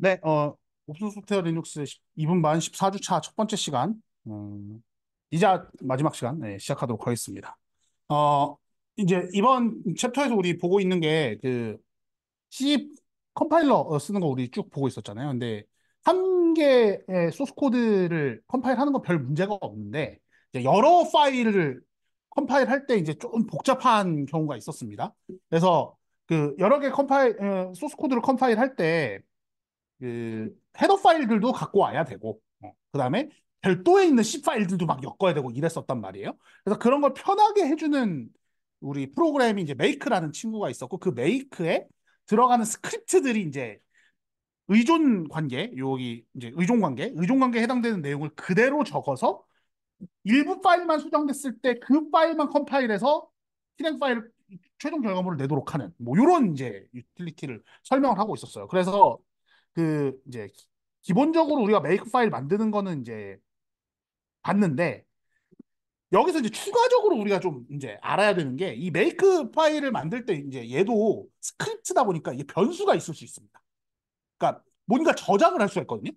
네, 옵션 소프트웨어 리눅스 2분 반 14주차 첫 번째 시간, 이자 마지막 시간, 네, 시작하도록 하겠습니다. 어, 이제 이번 챕터에서 우리 보고 있는 게 C 컴파일러 쓰는 거 우리 쭉 보고 있었잖아요. 근데 한 개의 소스 코드를 컴파일하는 건 별 문제가 없는데, 이제 여러 파일을 컴파일할 때 이제 좀 복잡한 경우가 있었습니다. 그래서 여러 개 소스 코드를 컴파일할 때 헤더 파일들도 갖고 와야 되고, 그다음에 별도에 있는 C 파일들도 막 엮어야 되고 이랬었단 말이에요. 그래서 그런 걸 편하게 해주는 우리 프로그램이 이제 메이크라는 친구가 있었고, 그 메이크에 들어가는 스크립트들이 이제 의존 관계에 해당되는 내용을 그대로 적어서 일부 파일만 수정됐을 때 그 파일만 컴파일해서 실행 파일 최종 결과물을 내도록 하는 뭐 이런 이제 유틸리티를 설명을 하고 있었어요. 그래서 이제 기본적으로 우리가 메이크 파일 만드는 거는 이제 봤는데, 여기서 이제 추가적으로 우리가 좀 이제 알아야 되는 게, 이 메이크 파일을 만들 때 이제 얘도 스크립트다 보니까 이게 변수가 있을 수 있습니다. 그러니까 뭔가 저장을 할 수가 있거든요.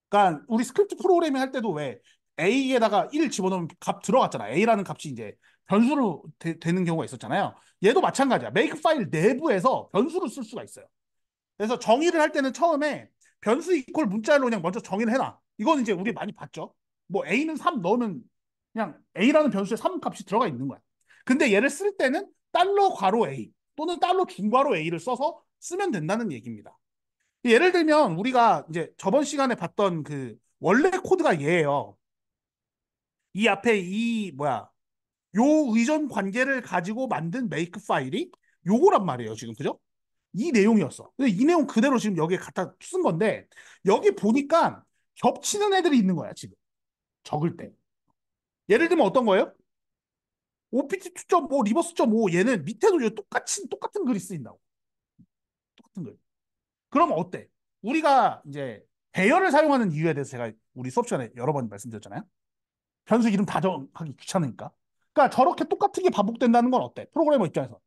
그러니까 우리 스크립트 프로그래밍 할 때도 왜 A에다가 1 집어넣으면 값 들어갔잖아. A라는 값이 이제 변수로 되는 경우가 있었잖아요. 얘도 마찬가지야. 메이크 파일 내부에서 변수를 쓸 수가 있어요. 그래서 정의를 할 때는 처음에 변수 이퀄 문자열로 그냥 먼저 정의를 해놔. 이건 이제 우리 많이 봤죠. 뭐 A는 3 넣으면 그냥 A라는 변수에 3 값이 들어가 있는 거야. 근데 얘를 쓸 때는 달러 괄호 A 또는 달러 중괄호 A를 써서 쓰면 된다는 얘기입니다. 예를 들면 우리가 이제 저번 시간에 봤던 원래 코드가 얘예요. 이 앞에 요 의존 관계를 가지고 만든 메이크 파일이 요거란 말이에요, 지금. 그죠? 이 내용이었어. 근데 이 내용 그대로 지금 여기에 갖다 쓴 건데, 여기 보니까 겹치는 애들이 있는 거야, 지금. 적을 때. 예를 들면 어떤 거예요? OPT 2.5, 리버스 2.5, 얘는 밑에도 똑같은 글이 쓰인다고. 똑같은 글. 그러면 어때? 우리가 이제 배열을 사용하는 이유에 대해서 제가 우리 수업 시간에 여러 번 말씀드렸잖아요. 변수 이름 다정하기 귀찮으니까. 그러니까 저렇게 똑같은 게 반복된다는 건 어때? 프로그래머 입장에서.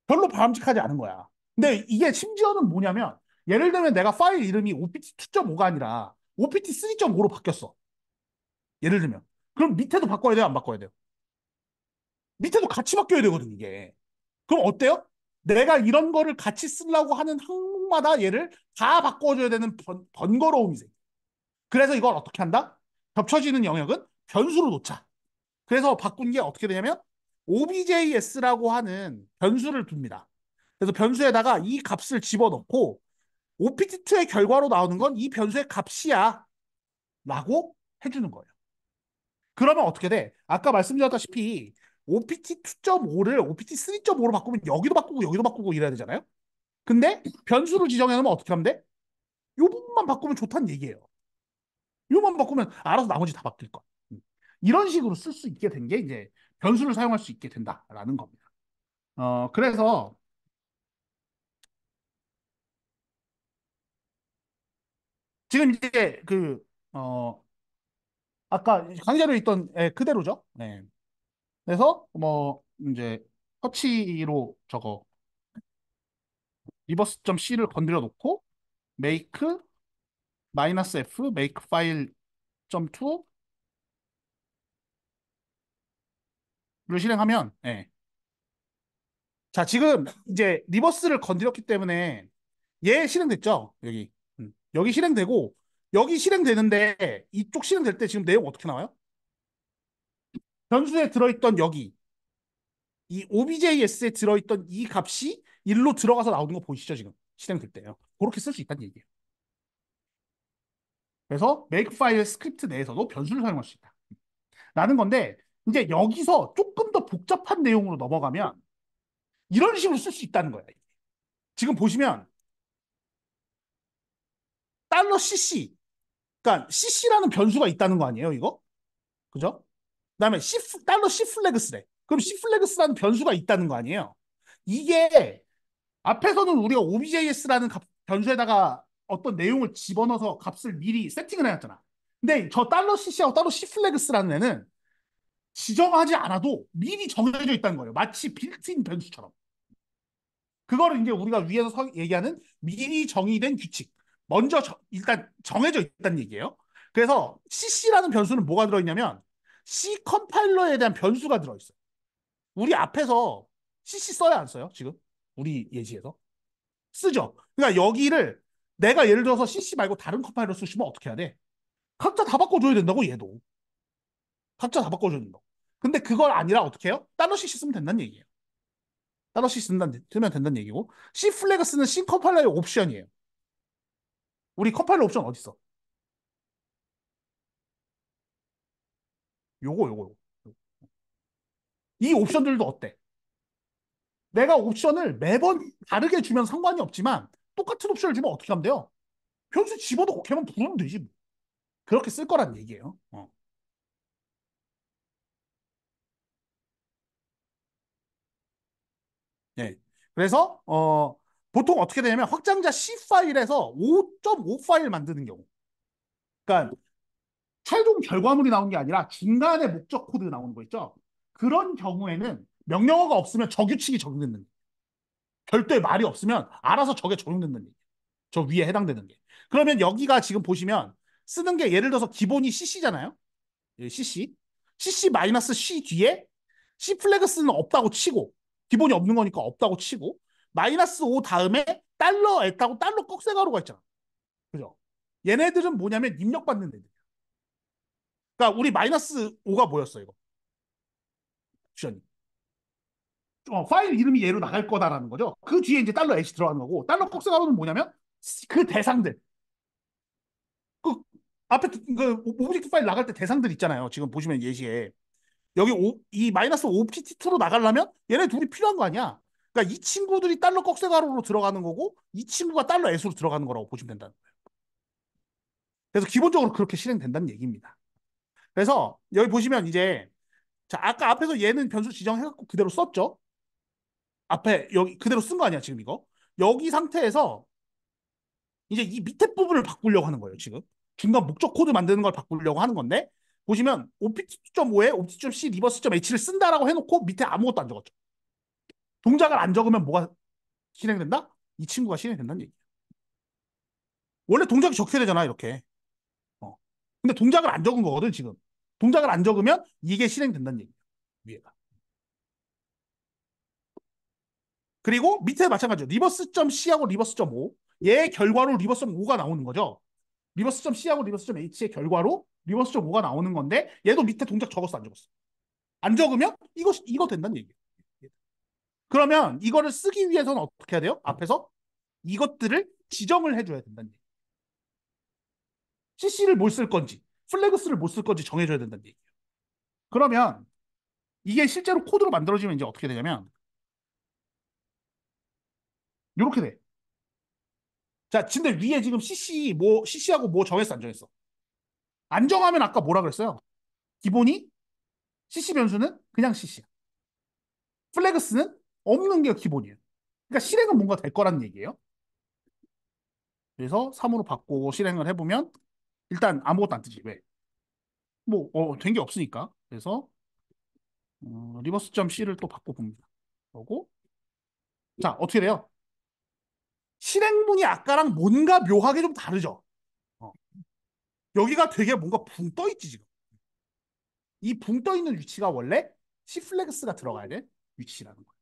별로 바람직하지 않은 거야. 근데 이게 심지어는 뭐냐면, 예를 들면 내가 파일 이름이 OPT 2.5가 아니라 OPT 3.5로 바뀌었어. 예를 들면. 그럼 밑에도 바꿔야 돼요? 안 바꿔야 돼요? 밑에도 같이 바뀌어야 되거든, 이게. 그럼 어때요? 내가 이런 거를 같이 쓰려고 하는 항목마다 얘를 다 바꿔줘야 되는 번거로움이 생겨. 그래서 이걸 어떻게 한다? 겹쳐지는 영역은 변수로 놓자. 그래서 바꾼 게 어떻게 되냐면 objs라고 하는 변수를 둡니다. 그래서 변수에다가 이 값을 집어넣고 opt2의 결과로 나오는 건 이 변수의 값이야 라고 해주는 거예요. 그러면 어떻게 돼? 아까 말씀드렸다시피 opt 2.5를 opt 3.5로 바꾸면 여기도 바꾸고 여기도 바꾸고 이래야 되잖아요. 근데 변수를 지정해놓으면 어떻게 하면 돼? 이 부분만 바꾸면 좋다는 얘기예요. 이것만 바꾸면 알아서 나머지 다 바뀔 거야. 이런 식으로 쓸 수 있게 된 게 이제 변수를 사용할 수 있게 된다라는 겁니다. 그래서 지금 이제 아까 강의자료에 있던 그대로죠. 네. 그래서 뭐 이제 터치로 저거 리버스.c를 건드려 놓고 make -f make file .to를 실행하면, 자, 지금 이제 리버스를 건드렸기 때문에 얘 실행됐죠? 여기. 여기 실행되고, 여기 실행되는데 이쪽 실행될 때 지금 내용 어떻게 나와요? 변수에 들어있던 이 objs에 들어있던 이 값이 일로 들어가서 나오는 거 보이시죠? 지금 실행될 때요. 그렇게 쓸 수 있다는 얘기예요. 그래서 make 파일 스크립트 내에서도 변수를 사용할 수 있다 라는 건데, 이제 여기서 조금 더 복잡한 내용으로 넘어가면 이런 식으로 쓸 수 있다는 거예요. 지금 보시면 $cc, 그러니까 cc라는 변수가 있다는 거 아니에요, 이거? 그죠? 그다음에 C 플래그스래. 그럼 C 플래그스라는 변수가 있다는 거 아니에요? 이게 앞에서는 우리가 objs라는 변수에다가 어떤 내용을 집어넣어서 값을 미리 세팅을 해놨잖아. 근데 저 $cc하고 $C 플래그스라는 애는 지정하지 않아도 미리 정해져 있다는 거예요. 마치 빌트인 변수처럼. 그거를 이제 우리가 위에서 얘기하는 미리 정의된 규칙, 먼저 일단 정해져 있다는 얘기예요. 그래서 CC라는 변수는 뭐가 들어있냐면 C 컴파일러에 대한 변수가 들어있어요. 우리 앞에서 CC 써야 안 써요? 지금 우리 예시에서 쓰죠. 그러니까 여기를 내가 예를 들어서 CC 말고 다른 컴파일러 쓰시면 어떻게 해야 돼? 각자 다 바꿔줘야 된다고 얘도. 각자 다 바꿔줘야 된다고. 근데 그걸 아니라 어떻게 해요? 달러 CC 쓰면 된다는 얘기예요. 달러 CC 쓰면 된다는 얘기고 C 플래그 쓰는 C 컴파일러의 옵션이에요. 우리 컴파일러 옵션 어디 있어? 요거. 이 옵션들도 어때? 내가 옵션을 매번 다르게 주면 상관이 없지만 똑같은 옵션을 주면 어떻게 하면 돼요? 변수 집어넣고 걔만 부르면 되지. 뭐. 그렇게 쓸 거란 얘기예요. 네. 그래서 보통 어떻게 되냐면 확장자 C 파일에서 5.5 파일 만드는 경우. 그러니까 최종 결과물이 나오는 게 아니라 중간에 목적 코드 나오는 거 있죠. 그런 경우에는 명령어가 없으면 저규칙이 적용되는 거예요. 별도의 말이 없으면 알아서 저게 적용되는 거예요. 저 위에 해당되는 게. 그러면 여기가 지금 보시면 쓰는 게 예를 들어서 기본이 CC잖아요. CC. CC 마이너스 C 뒤에 C 플래그스는 없다고 치고 기본이 없는 거니까 없다고 치고 마이너스 5 다음에 달러 애타고 달러 꺽쇠가루가 있잖아. 그죠? 얘네들은 뭐냐면 입력받는 애들. 그러니까 우리 마이너스 5가 뭐였어 이거? 옵션이. 파일 이름이 얘로 나갈 거다라는 거죠. 그 뒤에 이제 달러 엣이 들어가는 거고 달러 꺽쇠가루는 뭐냐면 그 대상들. 그 앞에 그 오브젝트 파일 나갈 때 대상들 있잖아요. 지금 보시면 예시에 여기 이 마이너스 OPT2로 나가려면 얘네 둘이 필요한 거 아니야. 그러니까 이 친구들이 달러 꺽쇠가루로 들어가는 거고 이 친구가 달러 S로 들어가는 거라고 보시면 된다는 거예요. 그래서 기본적으로 그렇게 실행된다는 얘기입니다. 그래서 여기 보시면 이제 자 아까 앞에서 얘는 변수 지정해갖고 그대로 썼죠. 앞에 여기 그대로 쓴 거 아니야 지금 이거. 여기 상태에서 이제 이 밑에 부분을 바꾸려고 하는 거예요 지금. 중간 목적 코드 만드는 걸 바꾸려고 하는 건데 보시면 opt.5에 opt.c 리버스.h를 쓴다라고 해놓고 밑에 아무것도 안 적었죠. 동작을 안 적으면 뭐가 실행된다? 이 친구가 실행된다는 얘기예요. 원래 동작이 적혀야 되잖아, 이렇게. 어. 근데 동작을 안 적은 거거든, 지금. 동작을 안 적으면 이게 실행된다는 얘기예요. 위에가. 그리고 밑에 마찬가지죠. 리버스.c하고 리버스.5. 얘의 결과로 리버스.5가 나오는 거죠. 리버스.c하고 리버스.h의 결과로 리버스.5가 나오는 건데 얘도 밑에 동작 적었어, 안 적었어? 안 적으면 이거 된다는 얘기예요. 그러면 이거를 쓰기 위해서는 어떻게 해야 돼요? 앞에서 이것들을 지정을 해줘야 된다는 얘기예요. CC를 뭘 쓸 건지, 플래그스를 못 쓸 건지 정해줘야 된다는 얘기예요. 그러면 이게 실제로 코드로 만들어지면 이제 어떻게 되냐면 이렇게 돼. 자, 근데 위에 지금 CC하고 뭐 정했어, 안 정했어? 안 정하면 아까 뭐라 그랬어요? 기본이 CC 변수는 그냥 CC야. 플래그스는 없는 게 기본이에요. 그러니까 실행은 뭔가 될 거라는 얘기예요. 그래서 3으로 바꾸고 실행을 해보면 일단 아무것도 안 뜨지. 왜? 뭐, 된 게 없으니까. 그래서 리버스.c를 또 바꿔봅니다. 그러고 자, 어떻게 돼요? 실행문이 아까랑 뭔가 묘하게 좀 다르죠. 어. 여기가 되게 뭔가 붕 떠 있지 지금. 이 붕 떠 있는 위치가 원래 C 플래그스가 들어가야 돼 위치라는 거예요.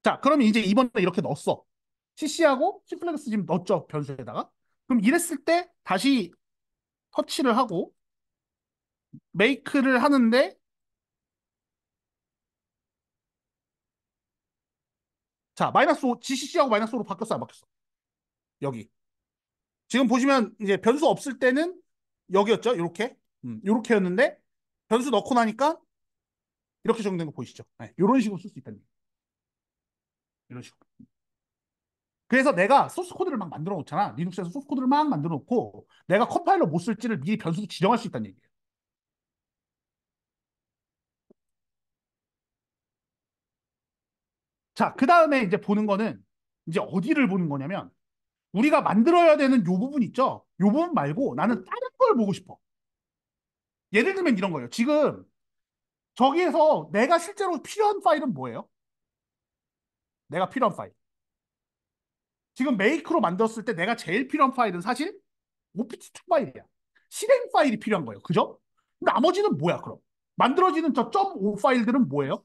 자, 그러면 이제 이번에 이렇게 넣었어. CC하고 C 플래그스 지금 넣었죠 변수에다가. 그럼 이랬을 때 다시 터치를 하고 메이크를 하는데 자 마이너스 5 GCC하고 마이너스 5로 바뀌었어 안 바뀌었어? 여기 지금 보시면 이제 변수 없을 때는 여기였죠 이렇게 이렇게였는데 변수 넣고 나니까 이렇게 적용된 거 보이시죠? 네, 이런 식으로 쓸 수 있다는 얘기예요. 이런 식으로. 그래서 내가 소스 코드를 막 만들어 놓잖아. 리눅스에서 소스 코드를 막 만들어 놓고 내가 컴파일러 못 쓸지를 미리 변수로 지정할 수 있다는 얘기예요. 자, 그 다음에 이제 보는 거는 이제 어디를 보는 거냐면 우리가 만들어야 되는 요 부분 있죠? 요 부분 말고 나는 다른 걸 보고 싶어. 예를 들면 이런 거예요. 지금 저기에서 내가 실제로 필요한 파일은 뭐예요? 내가 필요한 파일. 지금 메이크로 만들었을 때 내가 제일 필요한 파일은 사실 OPT2 파일이야. 실행 파일이 필요한 거예요. 그죠? 나머지는 뭐야, 그럼? 만들어지는 저 .5 파일들은 뭐예요?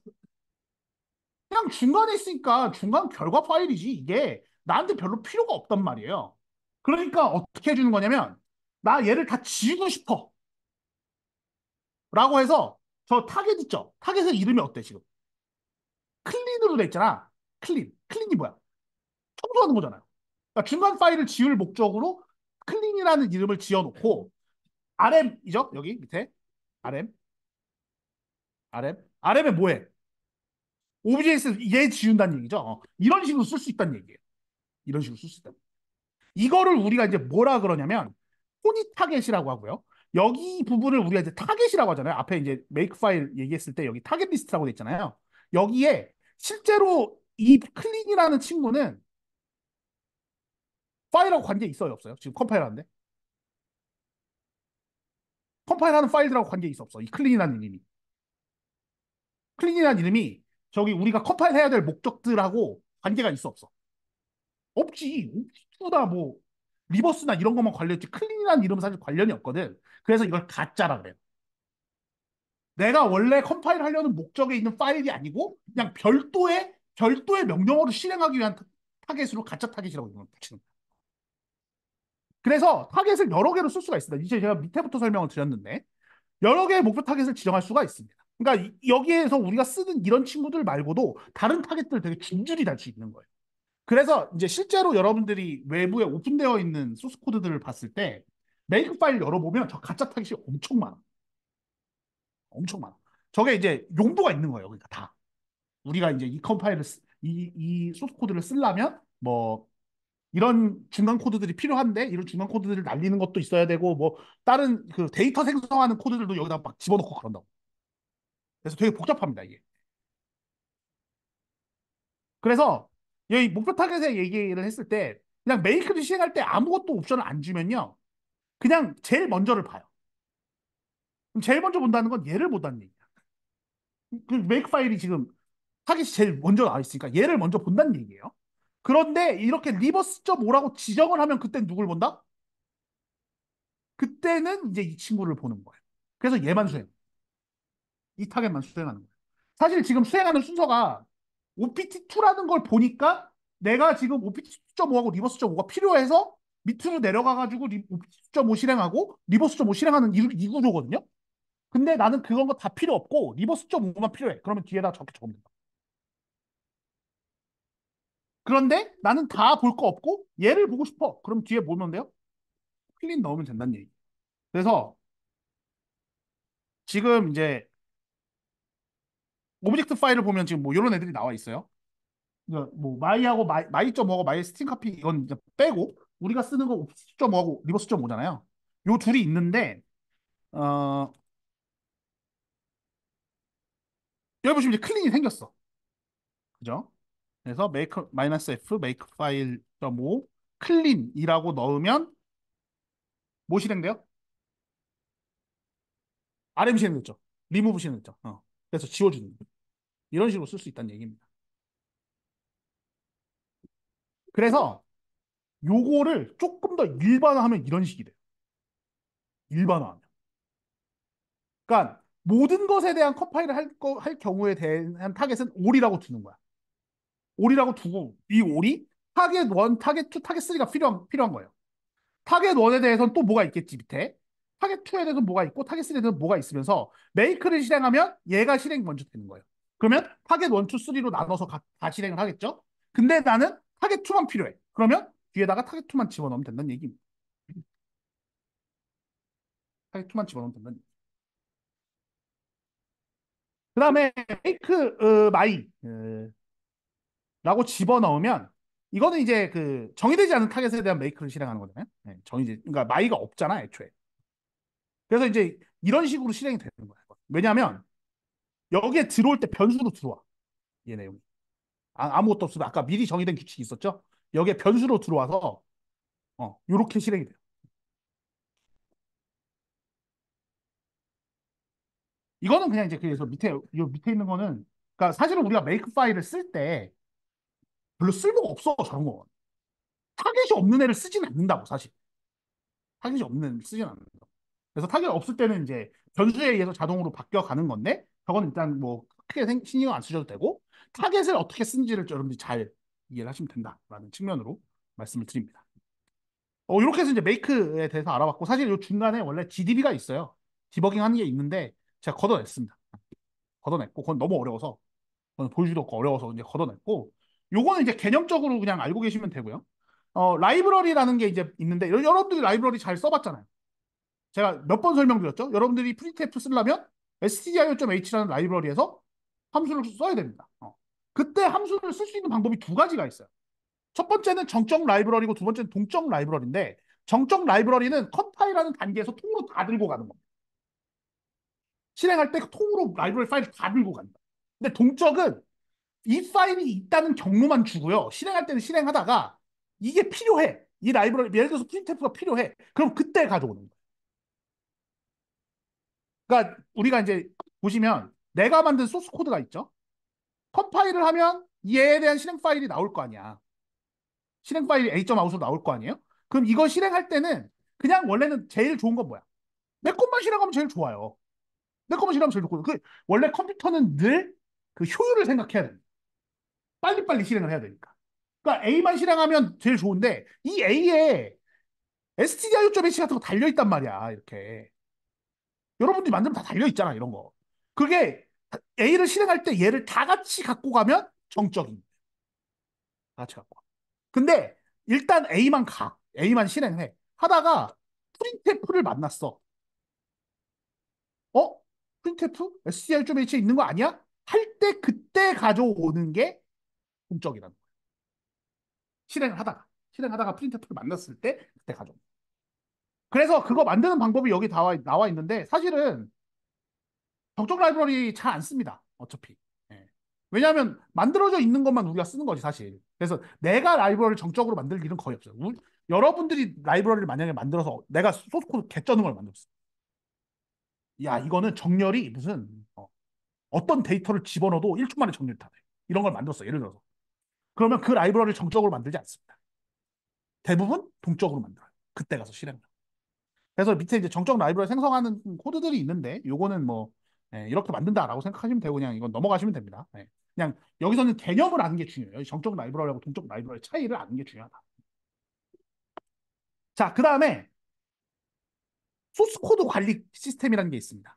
그냥 중간에 있으니까 중간 결과 파일이지. 이게 나한테 별로 필요가 없단 말이에요. 그러니까 어떻게 해주는 거냐면, 나 얘를 다 지우고 싶어. 라고 해서 저 타겟 있죠? 타겟의 이름이 어때, 지금? 클린으로 돼 있잖아. 클린. 클린이 뭐야? 청소하는 거잖아요. 그러니까 중간 파일을 지울 목적으로 클린이라는 이름을 지어놓고 RM이죠? 여기 밑에 RM, RM에 뭐해? OBJ에서 얘 지운다는 얘기죠. 이런 식으로 쓸 수 있다는 얘기예요. 이런 식으로 쓸 수 있다. 이거를 우리가 이제 뭐라 그러냐면 포니 타겟이라고 하고요. 여기 부분을 우리가 이제 타겟이라고 하잖아요. 앞에 이제 메이크 파일 얘기했을 때 여기 타겟 리스트라고 돼 있잖아요. 여기에 실제로 이 클린이라는 친구는 파일하고 관계 있어요, 없어요? 지금 컴파일하는데 컴파일하는 파일들하고 관계 있어, 없어? 이 클린이라는 이름이 저기 우리가 컴파일해야 될 목적들하고 관계가 있어, 없어? 없지. 옵티투나 뭐 리버스나 이런 것만 관련했지 클린이라는 이름은 사실 관련이 없거든. 그래서 이걸 가짜라 그래요. 내가 원래 컴파일 하려는 목적에 있는 파일이 아니고 그냥 별도의 명령어를 실행하기 위한 타겟으로 가짜 타겟이라고 이걸 붙이는 거야. 그래서 타겟을 여러 개로 쓸 수가 있습니다. 이제 제가 밑에부터 설명을 드렸는데 여러 개의 목표 타겟을 지정할 수가 있습니다. 그러니까 여기에서 우리가 쓰는 이런 친구들 말고도 다른 타겟들 되게 줄줄이 달 수 있는 거예요. 그래서 이제 실제로 여러분들이 외부에 오픈되어 있는 소스 코드들을 봤을 때 메이크 파일 열어보면 저 가짜 타깃이 엄청 많아. 엄청 많아. 저게 이제 용도가 있는 거예요. 그러니까 다. 우리가 이제 이 컴파일을, 이 소스 코드를 쓰려면 뭐 이런 중간 코드들이 필요한데 이런 중간 코드들을 날리는 것도 있어야 되고 뭐 다른 그 데이터 생성하는 코드들도 여기다 막 집어넣고 그런다고. 그래서 되게 복잡합니다, 이게. 그래서 여기 목표 타겟에 얘기를 했을 때 그냥 메이크를 시행할 때 아무것도 옵션을 안 주면요. 그냥 제일 먼저를 봐요. 그럼 제일 먼저 본다는 건 얘를 본다는 얘기야. 그 메이크 파일이 지금 타겟이 제일 먼저 나와 있으니까 얘를 먼저 본다는 얘기예요. 그런데 이렇게 리버스.5라고 지정을 하면 그때 누굴 본다? 그때는 이제 이 친구를 보는 거예요. 그래서 얘만 수행. 이 타겟만 수행하는 거예요. 사실 지금 수행하는 순서가 OPT2라는 걸 보니까 내가 지금 OPT2.5하고 리버스.5가 필요해서 밑으로 내려가가지고 OPT2.5 실행하고 리버스.5 실행하는 이 구조거든요. 근데 나는 그런 거 다 필요 없고 리버스.5만 필요해. 그러면 뒤에다 적게 적으면 된다. 그런데 나는 다 볼 거 없고 얘를 보고 싶어. 그럼 뒤에 보면 돼요? 필린 넣으면 된다는 얘기. 그래서 지금 이제 오브젝트 파일을 보면 지금 뭐 이런 애들이 나와 있어요. 그러니까 뭐 마이하고 마이.5하고 마이 스팀 카피 이건 이제 빼고 우리가 쓰는 거 오브젝트.5하고 리버스.5잖아요. 요 둘이 있는데 어 여기 보시면 이제 클린이 생겼어. 그죠? 그래서 메이크 마이너스 f 메이크 파일 .5 클린이라고 넣으면 뭐 실행돼요? RM 실행됐죠. 리무브 실행됐죠. 그래서 지워주는 거예요. 이런 식으로 쓸 수 있다는 얘기입니다. 그래서 요거를 조금 더 일반화하면 이런 식이 돼요. 일반화하면. 그러니까 모든 것에 대한 컴파일을 할 경우에 대한 타겟은 올이라고 두는 거야. 올이라고 두고 이 올이 타겟 1, 타겟 2, 타겟 3가 필요한 거예요. 타겟 1에 대해서는 또 뭐가 있겠지 밑에. 타겟 2에 대해서는 뭐가 있고 타겟 3에 대해서는 뭐가 있으면서 메이크를 실행하면 얘가 실행이 먼저 되는 거예요. 그러면 타겟 1, 2, 3로 나눠서 다 실행을 하겠죠. 근데 나는 타겟 2만 필요해. 그러면 뒤에다가 타겟 2만 집어넣으면 된다는 얘기입니다. 타겟 2만 집어넣으면 된다는 얘기. 그 다음에 메이크 마이 라고 집어넣으면 이거는 이제 그 정의되지 않은 타겟에 대한 메이크를 실행하는 거잖아요. 네, 그러니까 마이가 없잖아, 애초에. 그래서 이제 이런 식으로 실행이 되는 거예요. 왜냐하면 여기에 들어올 때 변수로 들어와. 얘 내용이. 아무것도 없으면 아까 미리 정의된 규칙이 있었죠? 여기에 변수로 들어와서 요렇게 실행이 돼요. 이거는 그냥 이제 그래서 밑에 요 밑에 있는 거는 그러니까 사실은 우리가 메이크 파일을 쓸 때 별로 쓸모가 없어, 저런 거. 타겟이 없는 애를 쓰진 않는다고, 사실. 타겟이 없는 애를 쓰진 않는다. 그래서 타겟 없을 때는 이제 변수에 의해서 자동으로 바뀌어 가는 건데, 저건 일단 뭐 크게 신경 안 쓰셔도 되고, 타겟을 어떻게 쓰는지를 여러분들이 잘 이해를 하시면 된다라는 측면으로 말씀을 드립니다. 이렇게 해서 이제 메이크에 대해서 알아봤고, 사실 이 중간에 원래 GDB가 있어요. 디버깅 하는 게 있는데, 제가 걷어냈습니다. 걷어냈고, 그건 너무 어려워서, 그건 보여주기도 어려워서 이제 걷어냈고, 요거는 이제 개념적으로 그냥 알고 계시면 되고요. 라이브러리라는 게 이제 있는데, 여러분들이 라이브러리 잘 써봤잖아요. 제가 몇 번 설명드렸죠? 여러분들이 프린트F 쓰려면 stdio.h라는 라이브러리에서 함수를 써야 됩니다. 그때 함수를 쓸 수 있는 방법이 두 가지가 있어요. 첫 번째는 정적 라이브러리고 두 번째는 동적 라이브러리인데, 정적 라이브러리는 컴파일하는 단계에서 통으로 다 들고 가는 겁니다. 실행할 때 통으로 라이브러리 파일을 다 들고 간다. 근데 동적은 이 파일이 있다는 경로만 주고요. 실행할 때는 실행하다가 이게 필요해. 이 라이브러리, 예를 들어서 프린트F가 필요해. 그럼 그때 가져오는 거예요. 그러니까 우리가 이제 보시면 내가 만든 소스 코드가 있죠. 컴파일을 하면 얘에 대한 실행 파일이 나올 거 아니야. 실행 파일이 a.out으로 나올 거 아니에요? 그럼 이거 실행할 때는 그냥 원래는 제일 좋은 건 뭐야? 내 것만 실행하면 제일 좋아요. 내 것만 실행하면 제일 좋고. 원래 컴퓨터는 늘 그 효율을 생각해야 됩니다. 빨리빨리 실행을 해야 되니까. 그러니까 A만 실행하면 제일 좋은데 이 A에 stdio.h 같은 거 달려있단 말이야. 이렇게. 여러분들이 만들면 다 달려있잖아. 이런 거. 그게 A를 실행할 때 얘를 다 같이 갖고 가면 정적입니다. 다 같이 갖고 가. 근데 일단 A만 가. A만 실행해. 하다가 프린트F를 만났어. 어? 프린트F? stdio.h에 있는 거 아니야? 할 때 그때 가져오는 게 동적이라는 거야. 실행하다가 프린트F를 만났을 때 그때 가져오. 그래서 그거 만드는 방법이 여기 나와 있는데 사실은 정적 라이브러리 잘 안 씁니다. 어차피. 예. 왜냐하면 만들어져 있는 것만 우리가 쓰는 거지 사실. 그래서 내가 라이브러리를 정적으로 만들 일은 거의 없어요. 여러분들이 라이브러리를 만약에 만들어서 내가 소스 코드 개쩌는 걸 만들었어. 야 이거는 정렬이 무슨 어떤 데이터를 집어넣어도 1초 만에 정렬이 다 돼. 이런 걸 만들었어. 예를 들어서. 그러면 그 라이브러리를 정적으로 만들지 않습니다. 대부분 동적으로 만들어요. 그때 가서 실행을. 그래서 밑에 이제 정적 라이브러리 생성하는 코드들이 있는데 요거는 뭐 이렇게 만든다라고 생각하시면 되고 그냥 이건 넘어가시면 됩니다. 그냥 여기서는 개념을 아는 게 중요해요. 정적 라이브러리하고 동적 라이브러리 차이를 아는 게 중요하다. 자, 그 다음에 소스 코드 관리 시스템이라는 게 있습니다.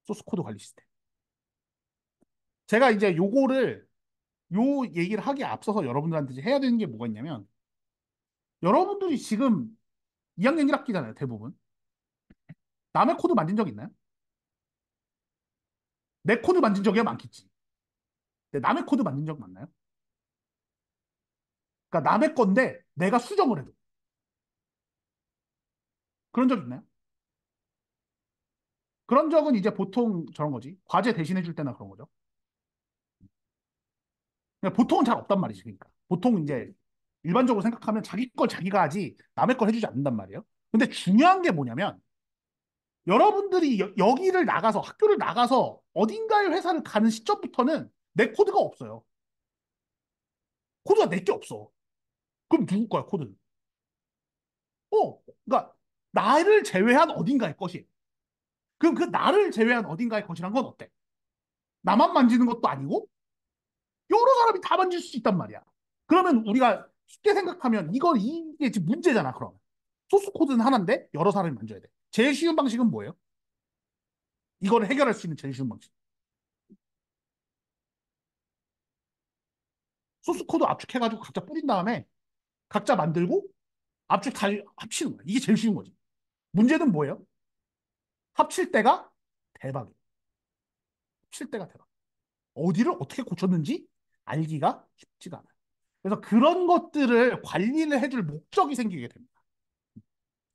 소스 코드 관리 시스템. 제가 이제 요 얘기를 하기에 앞서서 여러분들한테 이제 해야 되는 게 뭐가 있냐면 여러분들이 지금 2학년 1학기잖아요, 대부분. 남의 코드 만진 적 있나요? 내 코드 만진 적이 많겠지. 근데 남의 코드 만진 적 많나요? 그러니까 남의 건데 내가 수정을 해도 그런 적 있나요? 그런 적은 이제 보통 저런 거지. 과제 대신해 줄 때나 그런 거죠. 그러니까 보통은 잘 없단 말이지. 그러니까 보통 이제 일반적으로 생각하면 자기 걸 자기가 하지 남의 걸 해주지 않는단 말이에요. 근데 중요한 게 뭐냐면 여러분들이 여기를 나가서 학교를 나가서 어딘가의 회사를 가는 시점부터는 내 코드가 없어요. 코드가 내 게 없어. 그럼 누구 거야 코드는? 그러니까 나를 제외한 어딘가의 것이. 그럼 그 나를 제외한 어딘가의 것이란 건 어때? 나만 만지는 것도 아니고 여러 사람이 다 만질 수 있단 말이야. 그러면 우리가 쉽게 생각하면 이게 지금 문제잖아. 그럼 소스 코드는 하나인데 여러 사람이 만져야 돼. 제일 쉬운 방식은 뭐예요? 이거를 해결할 수 있는 제일 쉬운 방식. 소스 코드 압축해가지고 각자 뿌린 다음에 각자 만들고 압축 다 합치는 거야. 이게 제일 쉬운 거지. 문제는 뭐예요? 합칠 때가 대박이에요. 합칠 때가 대박. 어디를 어떻게 고쳤는지 알기가 쉽지가 않아요. 그래서 그런 것들을 관리를 해줄 목적이 생기게 됩니다.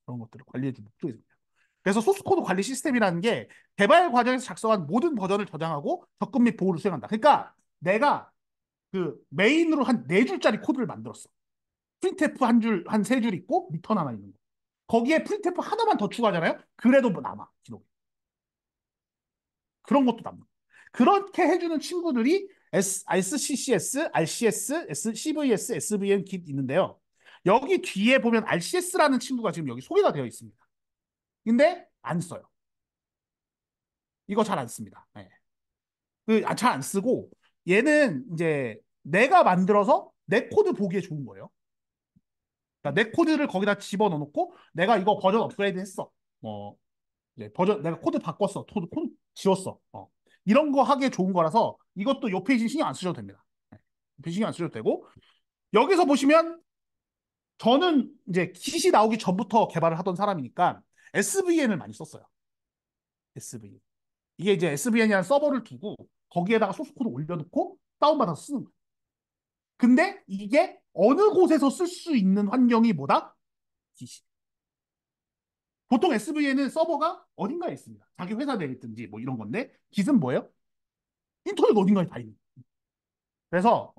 그런 것들을 관리해줄 목적이 생겨요. 그래서 소스코드 관리 시스템이라는 게 개발 과정에서 작성한 모든 버전을 저장하고 접근 및 보호를 수행한다. 그러니까 내가 그 메인으로 한 네 줄짜리 코드를 만들었어. 프린트F 한 줄, 한 세 줄 있고 리턴 하나 있는 거. 거기에 프린트F 하나만 더 추가하잖아요. 그래도 뭐 남아 기록. 그런 것도 남아. 그렇게 해주는 친구들이 SCCS, RCS, CVS, SVN 킷 있는데요. 여기 뒤에 보면 RCS라는 친구가 지금 여기 소개가 되어 있습니다. 근데 안 써요. 이거 잘 안 씁니다. 네. 잘 안 쓰고 얘는 이제 내가 만들어서 내 코드 보기에 좋은 거예요. 그러니까 내 코드를 거기다 집어넣어 놓고 내가 이거 버전 업그레이드 했어. 뭐 이제 버전 내가 코드 바꿨어. 코드 지웠어. 이런 거 하기에 좋은 거라서 이것도 요 페이지 신경 안 쓰셔도 됩니다. 네. 요 페이지 신경 안 쓰셔도 되고 여기서 보시면 저는 이제 킷이 나오기 전부터 개발을 하던 사람이니까 SVN을 많이 썼어요. SVN. 이게 이제 SVN이라는 서버를 두고 거기에다가 소스 코드 올려놓고 다운받아서 쓰는 거예요. 근데 이게 어느 곳에서 쓸 수 있는 환경이 뭐다? 깃이. 보통 SVN은 서버가 어딘가에 있습니다. 자기 회사 내에 있든지 뭐 이런 건데 깃은 뭐예요? 인터넷 어딘가에 다 있는. 그래서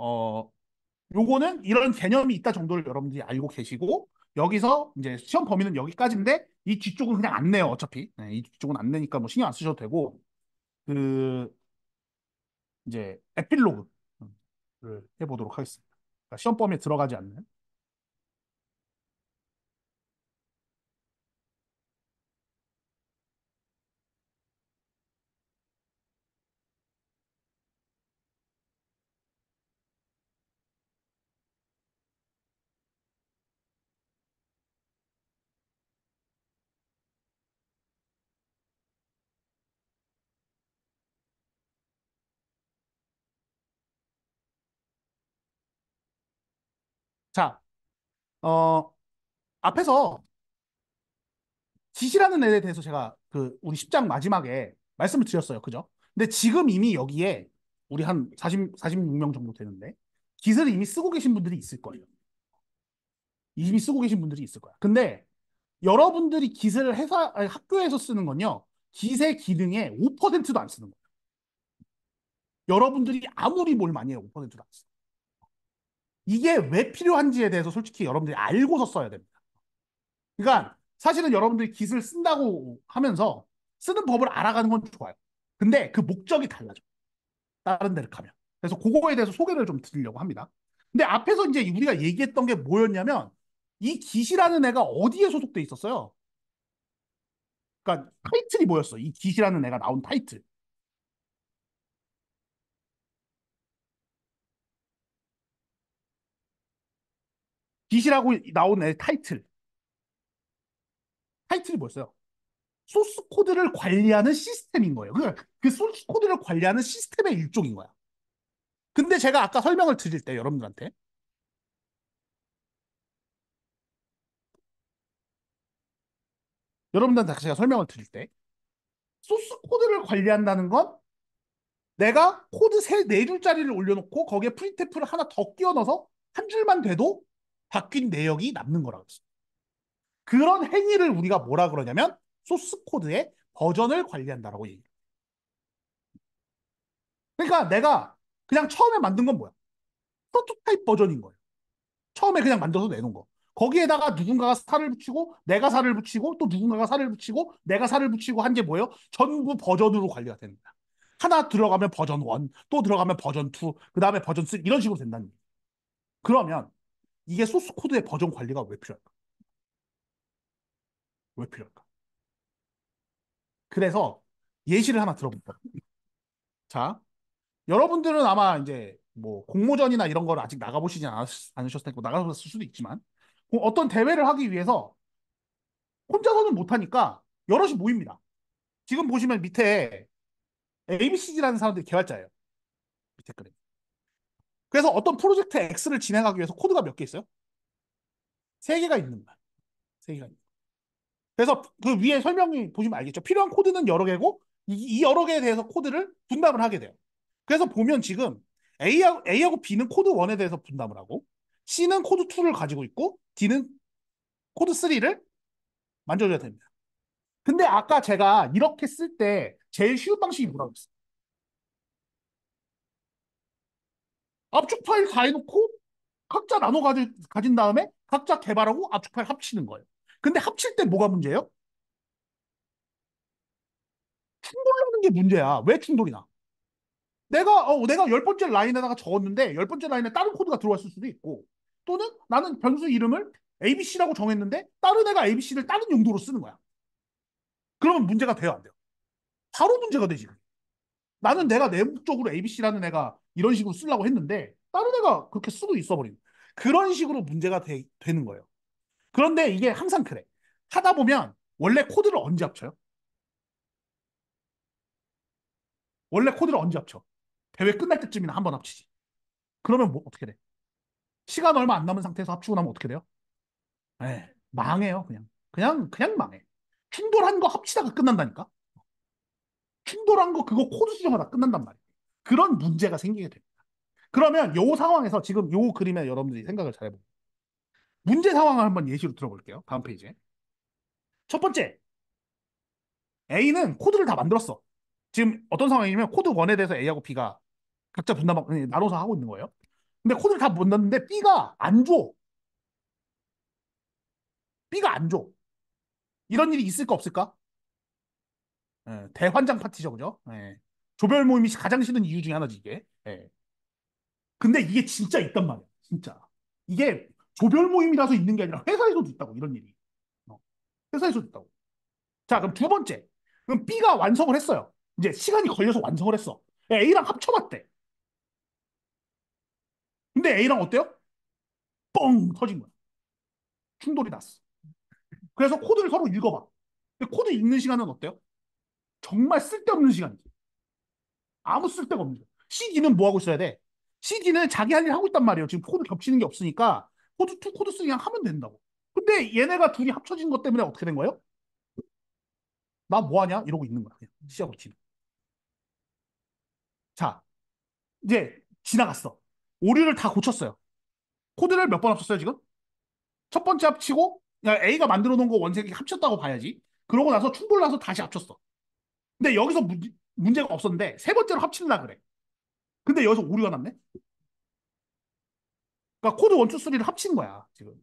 요거는 이런 개념이 있다 정도를 여러분들이 알고 계시고 여기서 이제 시험 범위는 여기까지인데 이 뒤쪽은 그냥 안 내요 어차피. 네, 이 뒤쪽은 안 내니까 뭐 신경 안 쓰셔도 되고 그 이제 에필로그를 해보도록 하겠습니다. 그러니까 시험 범위에 들어가지 않는. 자, 어, 앞에서 지시라는 애에 대해서 제가 그 우리 10장 마지막에 말씀을 드렸어요. 그죠? 근데 지금 이미 여기에 우리 한 46명 정도 되는데 깃을 이미 쓰고 계신 분들이 있을 거예요. 이미 쓰고 계신 분들이 있을 거야. 근데 여러분들이 깃을 아니, 학교에서 쓰는 건요. 깃의 기능의 5%도 안 쓰는 거예요. 여러분들이 아무리 뭘 많이 해요. 5%도 안 써요. 이게 왜 필요한지에 대해서 솔직히 여러분들이 알고서 써야 됩니다. 그러니까 사실은 여러분들이 깃을 쓴다고 하면서 쓰는 법을 알아가는 건 좋아요. 근데 그 목적이 달라져. 다른 데를 가면. 그래서 그거에 대해서 소개를 좀 드리려고 합니다. 근데 앞에서 이제 우리가 얘기했던 게 뭐였냐면 이 깃이라는 애가 어디에 소속돼 있었어요? 그러니까 타이틀이 뭐였어? 이 깃이라는 애가 나온 타이틀. 깃이라고 나온 애 타이틀. 타이틀이 뭐였어요? 소스 코드를 관리하는 시스템인 거예요. 그러니까 그 소스 코드를 관리하는 시스템의 일종인 거야. 근데 제가 아까 설명을 드릴 때 여러분들한테 제가 설명을 드릴 때 소스 코드를 관리한다는 건 내가 코드 네 줄짜리를 올려놓고 거기에 프린트프를 하나 더 끼워 넣어서 한 줄만 돼도 바뀐 내역이 남는 거라고 했어요. 그런 행위를 우리가 뭐라 그러냐면 소스 코드의 버전을 관리한다라고 얘기해요. 그러니까 내가 그냥 처음에 만든 건 뭐야? 프로토타입 버전인 거예요. 처음에 그냥 만들어서 내놓은 거. 거기에다가 누군가가 살을 붙이고 내가 살을 붙이고 또 누군가가 살을 붙이고 내가 살을 붙이고 한 게 뭐예요? 전부 버전으로 관리가 되는 거야. 하나 들어가면 버전 1, 또 들어가면 버전 2, 그 다음에 버전 3 이런 식으로 된다는 거예요. 그러면 이게 소스 코드의 버전 관리가 왜 필요할까? 왜 필요할까? 그래서 예시를 하나 들어볼까요? 자, 여러분들은 아마 이제 뭐 공모전이나 이런 걸 아직 나가보시지 않으셨을 테고 나가봤을 수도 있지만 어떤 대회를 하기 위해서 혼자서는 못하니까 여럿이 모입니다. 지금 보시면 밑에 ABCD라는 사람들이 개발자예요. 밑에 그래. 그래서 어떤 프로젝트 X를 진행하기 위해서 코드가 몇 개 있어요? 세 개가 있는 거야. 세 개가 있는 거야. 그래서 그 위에 설명이 보시면 알겠죠. 필요한 코드는 여러 개고 이 여러 개에 대해서 코드를 분담을 하게 돼요. 그래서 보면 지금 A하고 B는 코드 1에 대해서 분담을 하고 C는 코드 2를 가지고 있고 D는 코드 3를 만져줘야 됩니다. 근데 아까 제가 이렇게 쓸 때 제일 쉬운 방식이 뭐라고 했어요? 압축 파일 다 해놓고 각자 가진 다음에 각자 개발하고 압축 파일 합치는 거예요. 근데 합칠 때 뭐가 문제예요? 충돌나는 게 문제야. 왜 충돌이 나? 내가 열 번째 라인에다가 적었는데 열 번째 라인에 다른 코드가 들어왔을 수도 있고 또는 나는 변수 이름을 ABC라고 정했는데 다른 애가 ABC를 다른 용도로 쓰는 거야. 그러면 문제가 돼요, 안 돼요? 바로 문제가 되지. 나는 내가 내부적으로 ABC라는 애가 이런 식으로 쓰려고 했는데 다른 애가 그렇게 쓰고 있어버리는 그런 식으로 문제가 되는 거예요. 그런데 이게 항상 그래. 하다 보면 원래 코드를 언제 합쳐요? 원래 코드를 언제 합쳐? 대회 끝날 때쯤이나 한번 합치지. 그러면 뭐 어떻게 돼? 시간 얼마 안 남은 상태에서 합치고 나면 어떻게 돼요? 에 망해요, 그냥. 그냥 망해. 충돌한 거 합치다가 끝난다니까? 충돌한 거 그거 코드 수정하다 끝난단 말이에요. 그런 문제가 생기게 돼요. 그러면 요 상황에서 지금 요 그림에 여러분들이 생각을 잘 해보고 문제 상황을 한번 예시로 들어볼게요. 다음 페이지에. 첫 번째, A는 코드를 다 만들었어. 지금 어떤 상황이냐면 코드 1에 대해서 A하고 B가 각자 나눠서 하고 있는 거예요. 근데 코드를 다 만들었는데 B가 안 줘. B가 안 줘. 이런 일이 있을까 없을까? 대환장 파티죠, 그죠? 조별 모임이 가장 싫은 이유 중에 하나지, 이게. 근데 이게 진짜 있단 말이야, 진짜. 이게 조별 모임이라서 있는 게 아니라 회사에서도 있다고, 이런 일이. 어, 회사에서도 있다고. 자, 그럼 두 번째. 그럼 B가 완성을 했어요. 이제 시간이 걸려서 완성을 했어. A랑 합쳐봤대. 근데 A랑 어때요? 뻥 터진 거야. 충돌이 났어. 그래서 코드를 서로 읽어봐. 근데 코드 읽는 시간은 어때요? 정말 쓸데없는 시간이지. 아무 쓸데가 없는 거야. CD는 뭐 하고 있어야 돼? CD는 자기 할 일 하고 있단 말이에요. 지금 코드 겹치는 게 없으니까 코드 2, 코드 3 그냥 하면 된다고. 근데 얘네가 둘이 합쳐진 것 때문에 어떻게 된 거예요? 나 뭐 하냐? 이러고 있는 거야. 그냥 시작으로 치는. 자, 이제 지나갔어. 오류를 다 고쳤어요. 코드를 몇 번 합쳤어요, 지금? 첫 번째 합치고 야, A가 만들어 놓은 거 원색이 합쳤다고 봐야지. 그러고 나서 충돌 나서 다시 합쳤어. 근데 여기서 문제가 없었는데 세 번째로 합칠라 그래. 근데 여기서 오류가 났네. 그러니까 코드 1, 2, 3를 합친 거야, 지금.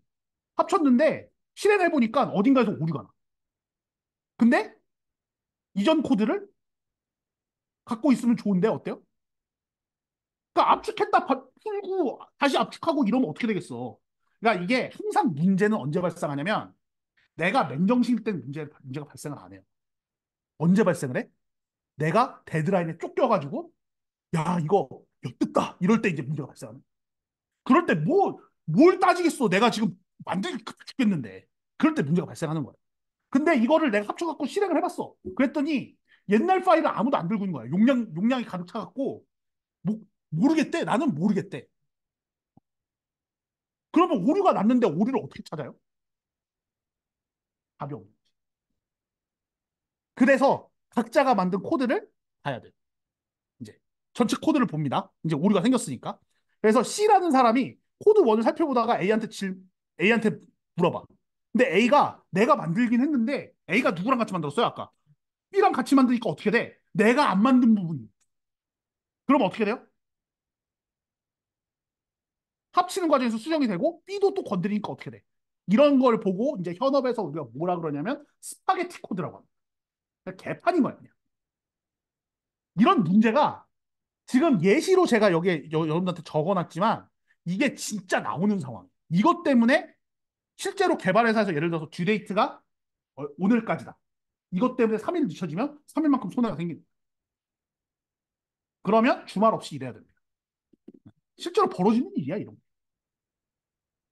합쳤는데 실행해 보니까 어딘가에서 오류가 나. 근데 이전 코드를 갖고 있으면 좋은데 어때요? 그러니까 압축했다 풀고 다시 압축하고 이러면 어떻게 되겠어? 그러니까 이게 항상 문제는 언제 발생하냐면 내가 맨정신일 때 문제가 발생을 안 해요. 언제 발생을 해? 내가 데드라인에 쫓겨가지고 야 이거 엿듣다 이럴 때 이제 문제가 발생하는. 그럴 때 뭘 따지겠어? 내가 지금 완전히 죽겠는데. 그럴 때 문제가 발생하는 거야. 근데 이거를 내가 합쳐갖고 실행을 해봤어. 그랬더니 옛날 파일을 아무도 안 들고 있는 거야. 용량이 가득 차갖고 모르겠대. 나는 모르겠대. 그러면 오류가 났는데 오류를 어떻게 찾아요? 답이 없는 거지. 그래서 각자가 만든 코드를 봐야 돼. 이제 전체 코드를 봅니다. 이제 오류가 생겼으니까. 그래서 C라는 사람이 코드 1을 살펴보다가 A한테 물어봐. 근데 A가 내가 만들긴 했는데 A가 누구랑 같이 만들었어요? 아까 B랑 같이 만드니까 어떻게 돼? 내가 안 만든 부분이. 그럼 어떻게 돼요? 합치는 과정에서 수정이 되고 B도 또 건드리니까 어떻게 돼? 이런 걸 보고 이제 현업에서 우리가 뭐라 그러냐면 스파게티 코드라고 합니다. 개판인 거야 그냥. 이런 문제가 지금 예시로 제가 여기에 여러분한테 적어놨지만 이게 진짜 나오는 상황. 이것 때문에 실제로 개발회사에서 예를 들어서 듀데이트가 오늘까지다. 이것 때문에 3일 늦춰지면 3일만큼 손해가 생깁니다. 그러면 주말 없이 일해야 됩니다. 실제로 벌어지는 일이야, 이런 거.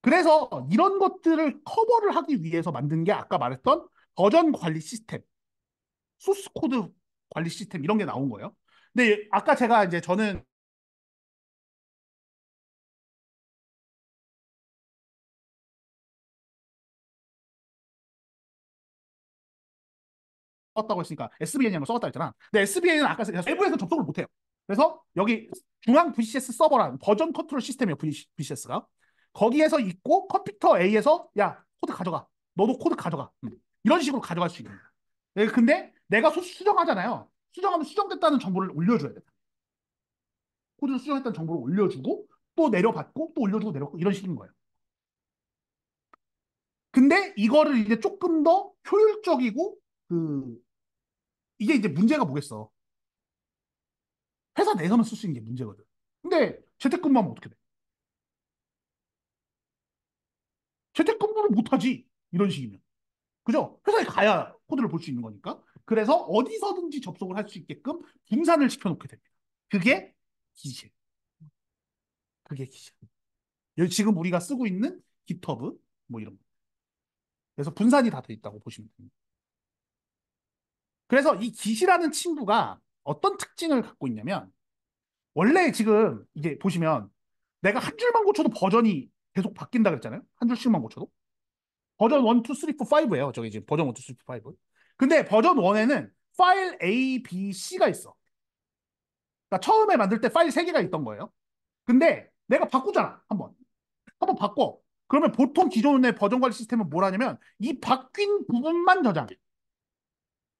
그래서 이런 것들을 커버를 하기 위해서 만든 게 아까 말했던 버전 관리 시스템, 소스 코드 관리 시스템 이런 게 나온 거예요. 근데 아까 제가 이제 저는 썼다고 했으니까 SVN이라는 걸 써봤다 했잖아. 근데 SVN은 아까 외부에서 접속을 못해요. 그래서 여기 중앙 VCS 서버라는 버전 컨트롤 시스템이에요. VCS가. 거기에서 있고 컴퓨터 A에서 야 코드 가져가. 너도 코드 가져가. 이런 식으로 가져갈 수 있는 거야. 근데 내가 수정하잖아요. 수정하면 수정됐다는 정보를 올려줘야 돼. 코드 수정했다는 정보를 올려주고 또 내려받고 또 올려주고 내려받고 이런 식인 거예요. 근데 이거를 이제 조금 더 효율적이고 이게 이제 문제가 뭐겠어. 회사 내에서만 쓸 수 있는 게 문제거든. 근데 재택근무하면 어떻게 돼? 재택근무를 못하지. 이런 식이면. 그죠? 회사에 가야 코드를 볼 수 있는 거니까. 그래서 어디서든지 접속을 할 수 있게끔 분산을 시켜놓게 됩니다. 그게 기실. 그게 기실. 지금 우리가 쓰고 있는 깃허브 뭐 이런 거. 그래서 분산이 다 돼 있다고 보시면 됩니다. 그래서 이 깃이라는 친구가 어떤 특징을 갖고 있냐면 원래 지금 이게 보시면 내가 한 줄만 고쳐도 버전이 계속 바뀐다 그랬잖아요. 한 줄씩만 고쳐도. 버전 1, 2, 3, 4, 5예요. 저게 지금 버전 1, 2, 3, 4, 5. 근데 버전 1에는 파일 A, B, C가 있어. 그러니까 처음에 만들 때 파일 3개가 있던 거예요. 근데 내가 바꾸잖아. 한번 바꿔. 그러면 보통 기존의 버전 관리 시스템은 뭘 하냐면 이 바뀐 부분만 저장해.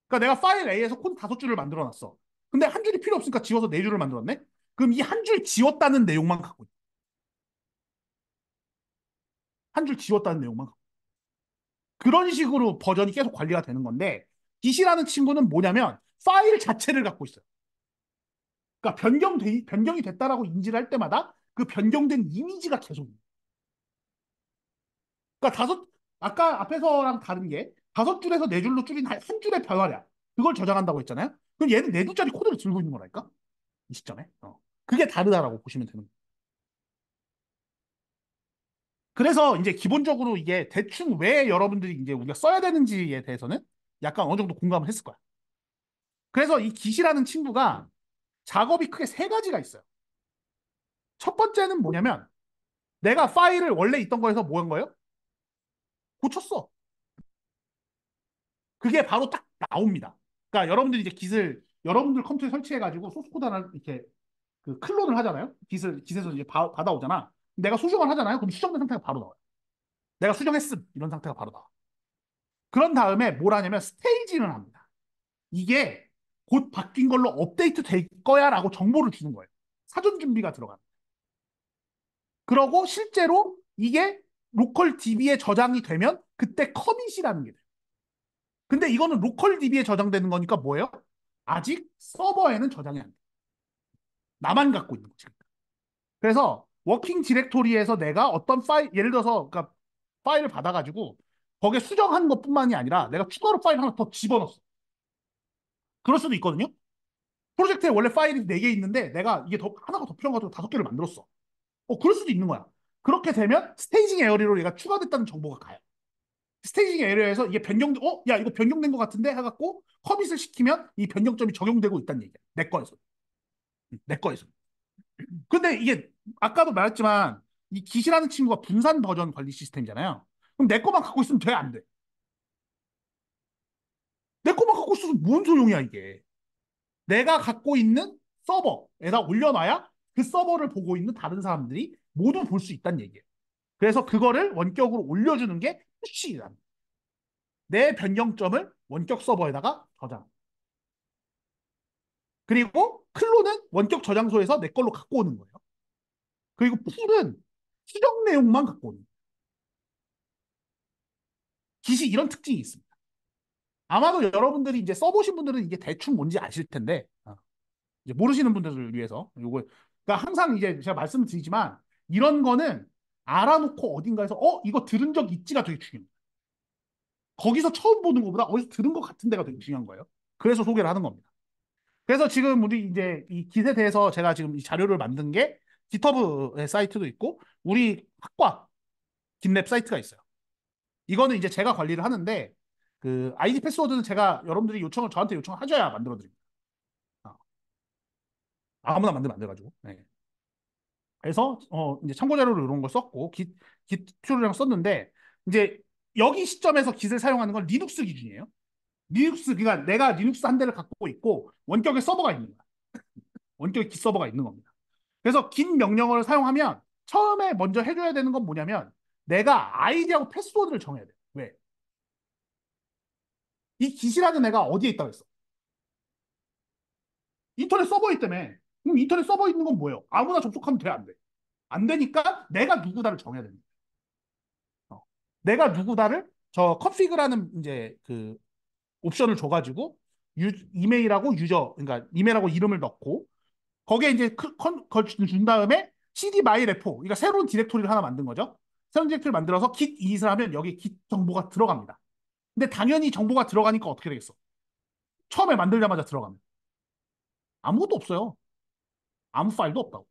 그러니까 내가 파일 A에서 코드 5줄을 만들어 놨어. 근데 한 줄이 필요 없으니까 지워서 4줄을 만들었네? 그럼 이 한 줄 지웠다는 내용만 갖고 있어. 한 줄 지웠다는 내용만 갖고. 그런 식으로 버전이 계속 관리가 되는 건데 깃이라는 친구는 뭐냐면 파일 자체를 갖고 있어요. 그러니까 변경이 됐다라고 인지를 할 때마다 그 변경된 이미지가 계속. 그러니까 아까 앞에서랑 다른 게 5줄에서 4줄로 줄인 한 줄의 변화량. 그걸 저장한다고 했잖아요. 그럼 얘는 4줄짜리 코드를 들고 있는 거라니까? 이 시점에. 그게 다르다라고 보시면 되는 거예요. 그래서 이제 기본적으로 이게 대충 왜 여러분들이 이제 우리가 써야 되는지에 대해서는 약간 어느 정도 공감을 했을 거야. 그래서 이 깃이라는 친구가 작업이 크게 3가지가 있어요. 첫 번째는 뭐냐면 내가 파일을 원래 있던 거에서 뭐 한 거예요? 고쳤어. 그게 바로 딱 나옵니다. 그러니까 여러분들이 이제 깃을 여러분들 컴퓨터에 설치해가지고 소스 코드 하나 이렇게 그 클론을 하잖아요. 깃에서 이제 받아오잖아. 내가 수정을 하잖아요. 그럼 수정된 상태가 바로 나와요. 내가 수정했음 이런 상태가 바로 나와. 그런 다음에 뭘 하냐면 스테이지를 합니다. 이게 곧 바뀐 걸로 업데이트 될 거야라고 정보를 주는 거예요. 사전 준비가 들어가는. 그러고 실제로 이게 로컬 DB에 저장이 되면 그때 커밋이라는 게 돼요. 근데 이거는 로컬 DB에 저장되는 거니까 뭐예요? 아직 서버에는 저장이 안 돼. 나만 갖고 있는 거지. 그래서 워킹 디렉토리에서 내가 어떤 파일, 예를 들어서 그러니까 파일을 받아가지고 거기에 수정한 것뿐만이 아니라 내가 추가로 파일 하나 더 집어넣었어. 그럴 수도 있거든요. 프로젝트에 원래 파일이 4개 있는데 내가 이게 하나가 더 필요한 거 가지고 5개를 만들었어. 그럴 수도 있는 거야. 그렇게 되면 스테이징 에어리로 얘가 추가됐다는 정보가 가요. 스테이징 에어리어에서 이게 야, 이거 변경된 것 같은데? 해갖고 커밋을 시키면 이 변경점이 적용되고 있다는 얘기야. 내 거에서. 내 거에서. 근데 이게 아까도 말했지만 이 깃이라는 친구가 분산 버전 관리 시스템이잖아요. 그럼 내 거만 갖고 있으면 돼, 안 돼? 내 거만 갖고 있어서 뭔 소용이야, 이게. 내가 갖고 있는 서버에다 올려놔야 그 서버를 보고 있는 다른 사람들이 모두 볼 수 있다는 얘기예요. 그래서 그거를 원격으로 올려주는 게 푸시라는 거예요. 내 변경점을 원격 서버에다가 저장. 그리고 클론은 원격 저장소에서 내 걸로 갖고 오는 거예요. 그리고 풀은 수정 내용만 갖고 오는 거예요. 깃이 이런 특징이 있습니다. 아마도 여러분들이 이제 써보신 분들은 이게 대충 뭔지 아실 텐데, 이제 모르시는 분들을 위해서, 그러니까 항상 이제 제가 말씀을 드리지만, 이런 거는 알아놓고 어딘가에서, 이거 들은 적 있지가 되게 중요해요. 거기서 처음 보는 것보다 어디서 들은 것 같은 데가 되게 중요한 거예요. 그래서 소개를 하는 겁니다. 그래서 지금 우리 이제 이 깃에 대해서 제가 지금 이 자료를 만든 게 깃허브의 사이트도 있고, 우리 학과 깃랩 사이트가 있어요. 이거는 이제 제가 관리를 하는데, 그 아이디 패스워드는 제가 여러분들이 저한테 요청을 하셔야 만들어 드립니다. 아무나 만들면 안 돼가지고. 네. 그래서 이제 참고 자료로 이런 걸 썼고 깃 튜토리얼을 썼는데 이제 여기 시점에서 깃을 사용하는 건 리눅스 기준이에요. 리눅스 그러니까 내가 리눅스 한 대를 갖고 있고 원격의 서버가 있는 거야. 원격의 깃 서버가 있는 겁니다. 그래서 깃 명령어를 사용하면 처음에 먼저 해줘야 되는 건 뭐냐면 내가 아이디하고 패스워드를 정해야 돼. 왜? 이 깃이라는 애가 어디에 있다고 했어? 인터넷 서버에 있다며. 그럼 인터넷 서버에 있는 건 뭐예요? 아무나 접속하면 돼, 안 돼? 안 되니까 내가 누구다를 정해야 됩니다. 어. 내가 누구다를 저 컨피그라는 이제 그 옵션을 줘가지고 이메일하고 유저 그러니까 이메일하고 이름을 넣고 거기에 이제 준 다음에 cd 마이 레포, 그러니까 새로운 디렉토리를 하나 만든 거죠. 새로운 디렉토리를 만들어서 git init을 하면 여기 git 정보가 들어갑니다. 근데 당연히 정보가 들어가니까 어떻게 되겠어? 처음에 만들자마자 들어가면 아무것도 없어요. 아무 파일도 없다고.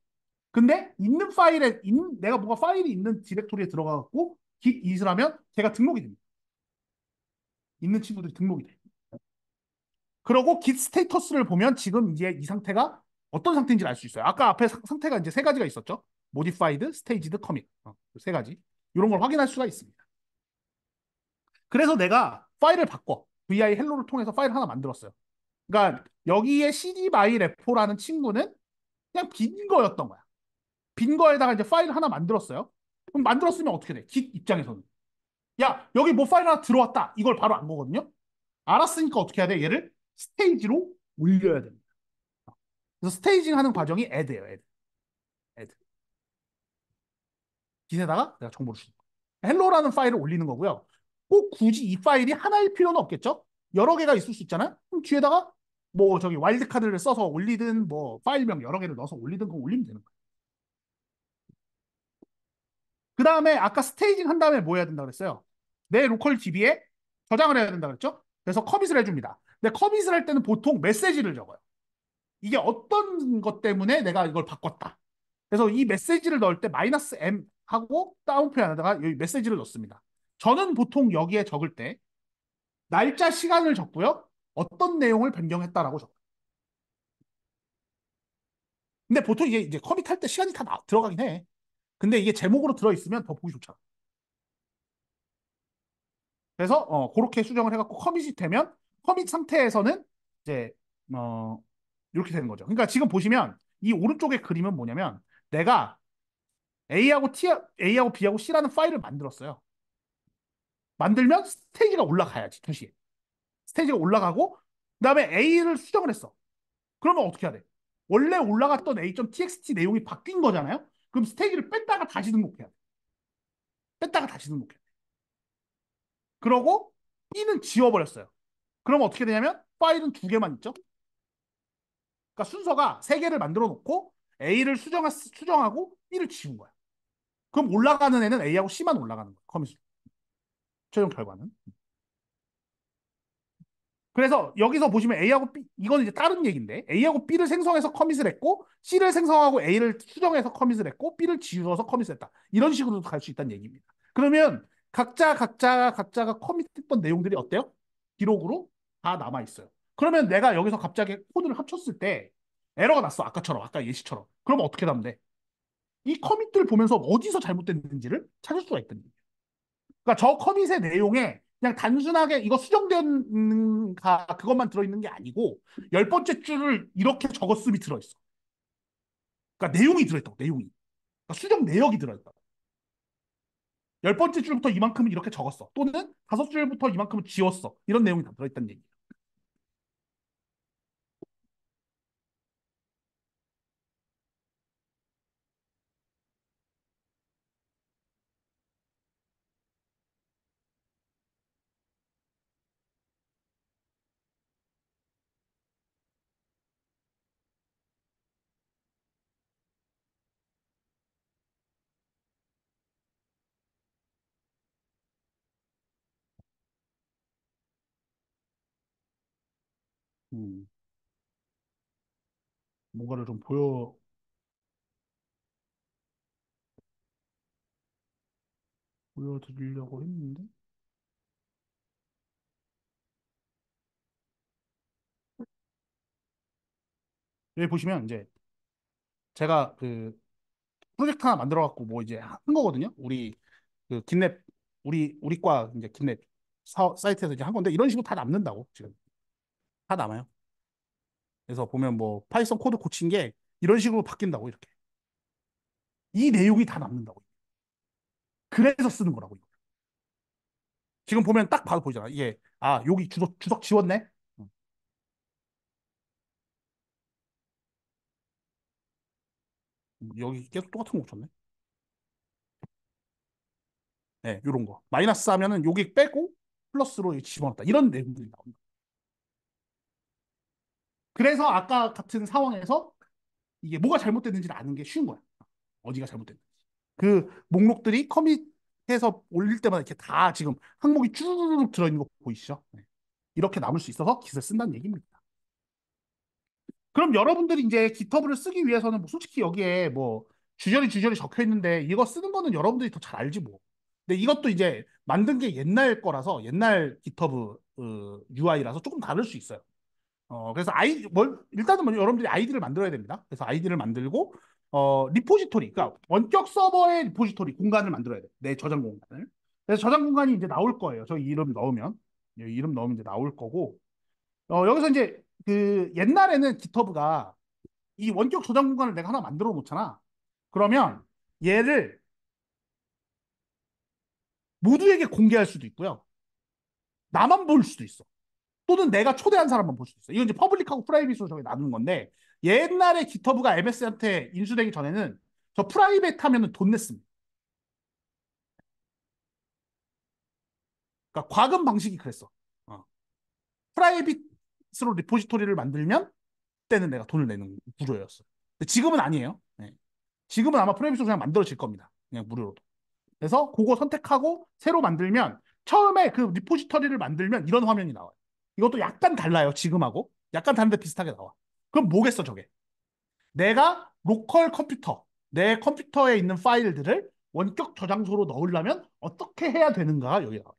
근데 있는 내가 뭐가 파일이 있는 디렉토리에 들어가갖고 git init을 하면 걔가 등록이 됩니다. 있는 친구들이 등록이 돼. 그러고 git 스테이터스를 보면 지금 이제 이 상태가 어떤 상태인지를 알 수 있어요. 아까 앞에 상태가 이제 세 가지가 있었죠. modified, staged, commit. 세 가지. 이런 걸 확인할 수가 있습니다. 그래서 내가 파일을 바꿔. vi hello를 통해서 파일을 하나 만들었어요. 그러니까 여기에 cd my repo라는 친구는 그냥 빈 거였던 거야. 빈 거에다가 이제 파일을 하나 만들었어요. 그럼 만들었으면 어떻게 돼? git 입장에서는. 야, 여기 뭐 파일 하나 들어왔다. 이걸 바로 안 거거든요. 알았으니까 어떻게 해야 돼? 얘를 스테이지로 올려야 됩니다. 그래서 스테이징 하는 과정이 add예요. add. git에다가 내가 정보를 주는 거예요. 헬로라는 파일을 올리는 거고요. 꼭 굳이 이 파일이 하나일 필요는 없겠죠? 여러 개가 있을 수 있잖아요. 그럼 뒤에다가 뭐 저기 와일드 카드를 써서 올리든 뭐 파일명 여러 개를 넣어서 올리든 그거 올리면 되는 거예요. 그 다음에 아까 스테이징 한 다음에 뭐 해야 된다 그랬어요? 내 로컬 DB에 저장을 해야 된다 그랬죠? 그래서 커밋을 해줍니다. 근데 커밋을 할 때는 보통 메시지를 적어요. 이게 어떤 것 때문에 내가 이걸 바꿨다. 그래서 이 메시지를 넣을 때 마이너스 M 하고 다운표 안에다가 여기 메시지를 넣습니다. 저는 보통 여기에 적을 때 날짜 시간을 적고요. 어떤 내용을 변경했다라고 적어요. 근데 보통 이제 커밋할 때 시간이 다 들어가긴 해. 근데 이게 제목으로 들어있으면 더 보기 좋잖아. 그래서 그렇게 수정을 해갖고 커밋이 되면 커밋 상태에서는 이제 어 이렇게 되는 거죠. 그러니까 지금 보시면 이 오른쪽의 그림은 뭐냐면 내가 A하고 B하고 C라는 파일을 만들었어요. 만들면 스테이지가 올라가야지, 2시에. 스테이지가 올라가고, 그 다음에 A를 수정을 했어. 그러면 어떻게 해야 돼? 원래 올라갔던 A.txt 내용이 바뀐 거잖아요? 그럼 스테이지를 뺐다가 다시 등록해야 돼. 뺐다가 다시 등록해야 돼. 그러고 B는 지워버렸어요. 그러면 어떻게 되냐면 파일은 두 개만 있죠? 그러니까 순서가 세 개를 만들어 놓고 A를 수정하고 B를 지운 거야. 그럼 올라가는 애는 A하고 C만 올라가는 거야. 커밋으로. 최종 결과는. 그래서 여기서 보시면 A하고 B, 이건 이제 다른 얘기인데, A하고 B를 생성해서 커밋을 했고, C를 생성하고 A를 수정해서 커밋을 했고, B를 지워서 커밋을 했다. 이런 식으로도 갈 수 있다는 얘기입니다. 그러면 각자가 커밋했던 내용들이 어때요? 기록으로 다 남아 있어요. 그러면 내가 여기서 갑자기 코드를 합쳤을 때 에러가 났어. 아까처럼, 아까 예시처럼. 그러면 어떻게 하면 돼? 이 커밋들 보면서 어디서 잘못됐는지를 찾을 수가 있다는 얘기예요. 그러니까 저 커밋의 내용에 그냥 단순하게 이거 수정되는가 그것만 들어있는 게 아니고 열 번째 줄을 이렇게 적었음이 들어있어. 그러니까 내용이 들어있다고, 내용이. 그러니까 수정 내역이 들어있다. 열 번째 줄부터 이만큼은 이렇게 적었어. 또는 다섯 줄부터 이만큼은 지웠어. 이런 내용이 다 들어있다는 얘기야. 음, 뭔가를 좀 보여드리려고 했는데. 여기 보시면 이제 제가 그 프로젝트 하나 만들어갖고 뭐 이제 한 거거든요. 그 긴랩, 우리과 이제 긴랩 사이트에서 이제 한 건데 이런 식으로 다 남는다고 지금. 다 남아요. 그래서 보면 뭐 파이썬 코드 고친 게 이런 식으로 바뀐다고 이렇게. 이 내용이 다 남는다고. 그래서 쓰는 거라고. 지금 보면 딱 봐도 보이잖아. 이게 여기 주석 지웠네. 음, 여기 계속 똑같은 거 고쳤네. 네, 요런 거. 마이너스 하면은 여기 빼고 플러스로 집어넣었다. 이런 내용들이 나옵니다. 그래서 아까 같은 상황에서 이게 뭐가 잘못됐는지를 아는 게 쉬운 거야. 어디가 잘못됐는지. 그 목록들이 커밋해서 올릴 때마다 이렇게 다 지금 항목이 쭈르륵 들어있는 거 보이시죠? 네. 이렇게 남을 수 있어서 깃을 쓴다는 얘기입니다. 그럼 여러분들이 이제 깃허브를 쓰기 위해서는 뭐 솔직히 여기에 뭐 주저리 적혀 있는데 이거 쓰는 거는 여러분들이 더 잘 알지 뭐. 근데 이것도 이제 만든 게 옛날 거라서 옛날 깃허브 UI라서 조금 다를 수 있어요. 그래서 일단은 먼저 여러분들이 아이디를 만들어야 됩니다. 그래서 아이디를 만들고 리포지토리, 그러니까 원격 서버의 리포지토리 공간을 만들어야 돼. 내 저장 공간을. 그래서 저장 공간이 이제 나올 거예요. 저 이름 넣으면 이름 넣으면 이제 나올 거고 여기서 이제 그 옛날에는 깃허브가 이 원격 저장 공간을 내가 하나 만들어 놓잖아. 그러면 얘를 모두에게 공개할 수도 있고요. 나만 볼 수도 있어. 또는 내가 초대한 사람만 볼 수도 있어. 이건 이제 퍼블릭하고 프라이빗으로 저기 나누는 건데 옛날에 깃허브가 MS한테 인수되기 전에는 저 프라이빗 하면은 돈 냈습니다. 그러니까 과금 방식이 그랬어. 어. 프라이빗으로 리포지토리를 만들면 그때는 내가 돈을 내는 구조였어. 근데 지금은 아니에요. 네. 지금은 아마 프라이빗으로 그냥 만들어질 겁니다. 그냥 무료로. 그래서 그거 선택하고 새로 만들면 처음에 그 리포지터리를 만들면 이런 화면이 나와요. 이것도 약간 달라요. 지금하고. 약간 다른데 비슷하게 나와. 그럼 뭐겠어, 저게? 내가 로컬 컴퓨터, 내 컴퓨터에 있는 파일들을 원격 저장소로 넣으려면 어떻게 해야 되는가 여기 나와.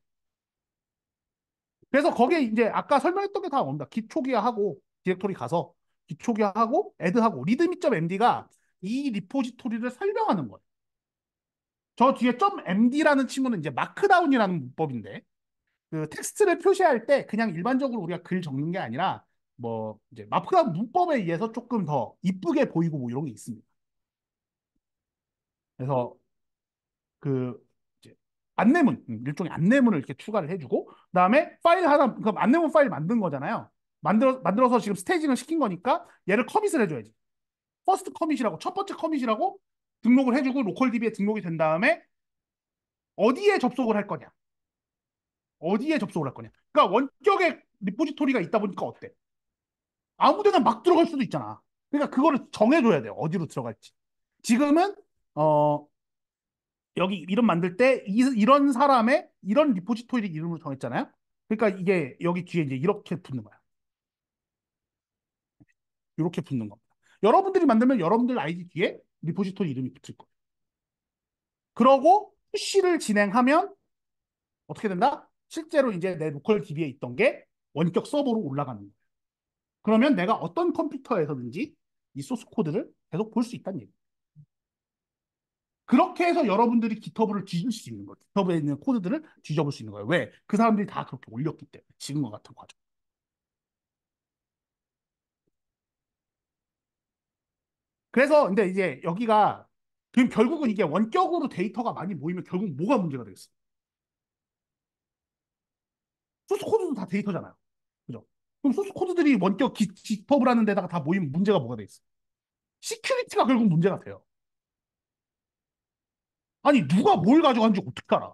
그래서 거기에 이제 아까 설명했던 게 다 옵니다. 기초기화하고 디렉토리 가서 기초기화하고 애드하고 리드미.md가 이 리포지토리를 설명하는 거예요. 저 뒤에 .md라는 친구는 이제 마크다운이라는 문법인데 그 텍스트를 표시할 때 그냥 일반적으로 우리가 글 적는 게 아니라 뭐 이제 마크다운 문법에 의해서 조금 더 이쁘게 보이고 뭐 이런 게 있습니다. 그래서 그 이제 안내문 일종의 안내문을 이렇게 추가를 해주고 그다음에 파일 하나 그럼 안내문 파일 만든 거잖아요. 만들어서 지금 스테이징을 시킨 거니까 얘를 커밋을 해줘야지. 퍼스트 커밋이라고 첫 번째 커밋이라고 등록을 해주고 로컬 DB에 등록이 된 다음에 어디에 접속을 할 거냐. 어디에 접속을 할 거냐. 그러니까 원격의 리포지토리가 있다 보니까 어때? 아무데나 막 들어갈 수도 있잖아. 그러니까 그거를 정해줘야 돼요. 어디로 들어갈지. 지금은 어 여기 이름 만들 때 이런 사람의 이런 리포지토리 이름을 정했잖아요. 그러니까 이게 여기 뒤에 이제 이렇게 붙는 거야. 이렇게 붙는 겁니다. 여러분들이 만들면 여러분들 아이디 뒤에 리포지토리 이름이 붙을 거예요. 그러고 푸시를 진행하면 어떻게 된다? 실제로 이제 내 로컬 DB에 있던 게 원격 서버로 올라가는 거예요. 그러면 내가 어떤 컴퓨터에서든지 이 소스 코드를 계속 볼 수 있다는 얘기예요. 그렇게 해서 여러분들이 깃허브를 뒤질 수 있는 거예요. 깃허브에 있는 코드들을 뒤져볼 수 있는 거예요. 왜? 그 사람들이 다 그렇게 올렸기 때문에. 지금과 같은 과정. 그래서 근데 이제 여기가 지금 결국은 이게 원격으로 데이터가 많이 모이면 결국 뭐가 문제가 되겠어? 소스 코드도 다 데이터잖아요. 그죠? 그럼 소스 코드들이 원격 깃허브라는 데다가 다 모이면 문제가 뭐가 되겠어? 시큐리티가 결국 문제가 돼요. 아니 누가 뭘 가져간지 어떻게 알아?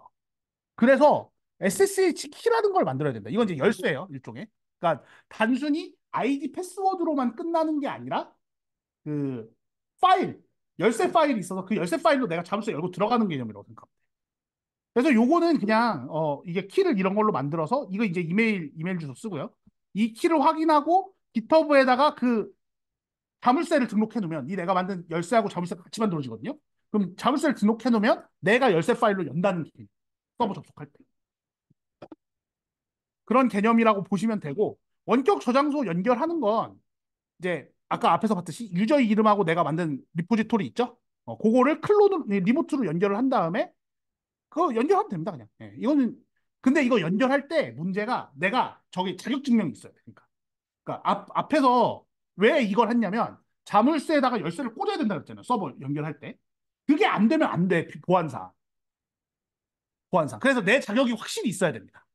그래서 SSH 키라는 걸 만들어야 된다. 이건 이제 열쇠예요, 일종의. 그러니까 단순히 아이디 패스워드로만 끝나는 게 아니라 그 파일, 열쇠 파일이 있어서 그 열쇠 파일로 내가 자물쇠 열고 들어가는 개념이라고 생각합니다. 그래서 요거는 그냥 이게 키를 이런 걸로 만들어서 이거 이제 이메일 주소 쓰고요. 이 키를 확인하고 깃허브에다가 그 자물쇠를 등록해 놓으면 이 내가 만든 열쇠하고 자물쇠가 같이 만들어지거든요. 그럼 자물쇠를 등록해 놓으면 내가 열쇠 파일로 연다는 개념. 서버 접속할 때. 그런 개념이라고 보시면 되고 원격 저장소 연결하는 건 이제 아까 앞에서 봤듯이 유저 이름하고 내가 만든 리포지토리 있죠? 그거를 리모트로 연결을 한 다음에 그거 연결하면 됩니다 그냥. 예, 이거는 근데 이거 연결할 때 문제가 내가 저기 자격증명이 있어야 돼. 그러니까 앞에서 왜 이걸 했냐면 자물쇠에다가 열쇠를 꽂아야 된다 그랬잖아요. 서버 연결할 때. 그게 안 되면 안 돼. 보안상. 그래서 내 자격이 확실히 있어야 됩니다.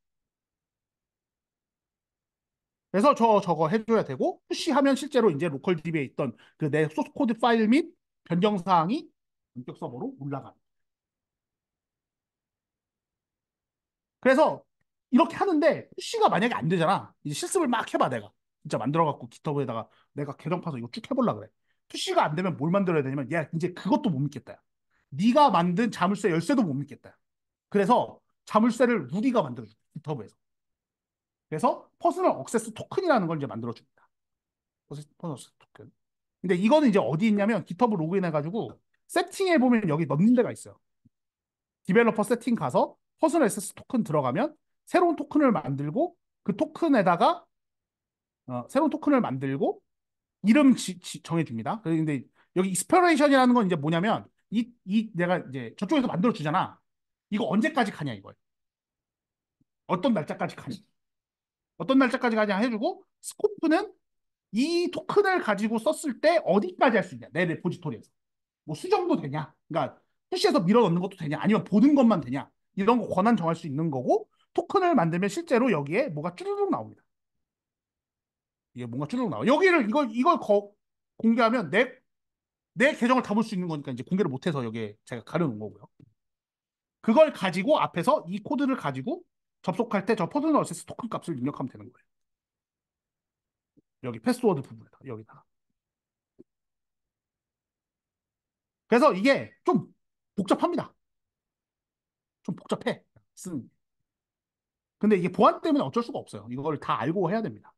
그래서 저거 해줘야 되고 푸시하면 실제로 이제 로컬 DB에 있던 그 내 소스 코드 파일 및 변경 사항이 원격 서버로 올라가는. 그래서 이렇게 하는데 푸시가 만약에 안 되잖아. 이제 실습을 막 해봐 내가. 진짜 만들어갖고 깃허브에다가 내가 계정 파서 이거 쭉 해볼라 그래. 푸시가 안 되면 뭘 만들어야 되냐면, 야, 이제 그것도 못 믿겠다. 야. 네가 만든 자물쇠 열쇠도 못 믿겠다. 그래서 자물쇠를 우리가 만들어줘. 깃허브에서. 그래서 퍼스널 억세스 토큰이라는 걸 이제 만들어줍니다. 퍼스널 억세스 토큰. 근데 이거는 이제 어디 있냐면 깃허브 로그인 해가지고 세팅해 보면 여기 넣는 데가 있어요. 디벨로퍼 세팅 가서 퍼스널 액세스 토큰 들어가면 새로운 토큰을 만들고 그 토큰에다가 새로운 토큰을 만들고 이름 정해줍니다. 그런데 여기 익스퍼레이션이라는 건 이제 뭐냐면 이 내가 이제 저쪽에서 만들어 주잖아. 이거 언제까지 가냐 이거예요. 어떤 날짜까지 가냐. 어떤 날짜까지 가냐 해주고 스코프는 이 토큰을 가지고 썼을 때 어디까지 할 수 있냐. 내 레포지토리에서. 뭐 수정도 되냐. 그러니까 푸시해서 밀어 넣는 것도 되냐. 아니면 보는 것만 되냐. 이런 거 권한 정할 수 있는 거고 토큰을 만들면 실제로 여기에 뭐가 쭈르륵 나옵니다. 이게 뭔가 쭈르륵 나와. 여기를 이걸 공개하면 내 계정을 다 볼 수 있는 거니까 이제 공개를 못해서 여기에 제가 가려놓은 거고요. 그걸 가지고 앞에서 이 코드를 가지고 접속할 때 저 퍼스널 어세스 토큰 값을 입력하면 되는 거예요. 여기 패스워드 부분에다 여기다가. 그래서 이게 좀 복잡합니다. 좀 복잡해. 쓰는. 근데 이게 보안 때문에 어쩔 수가 없어요. 이걸 다 알고 해야 됩니다.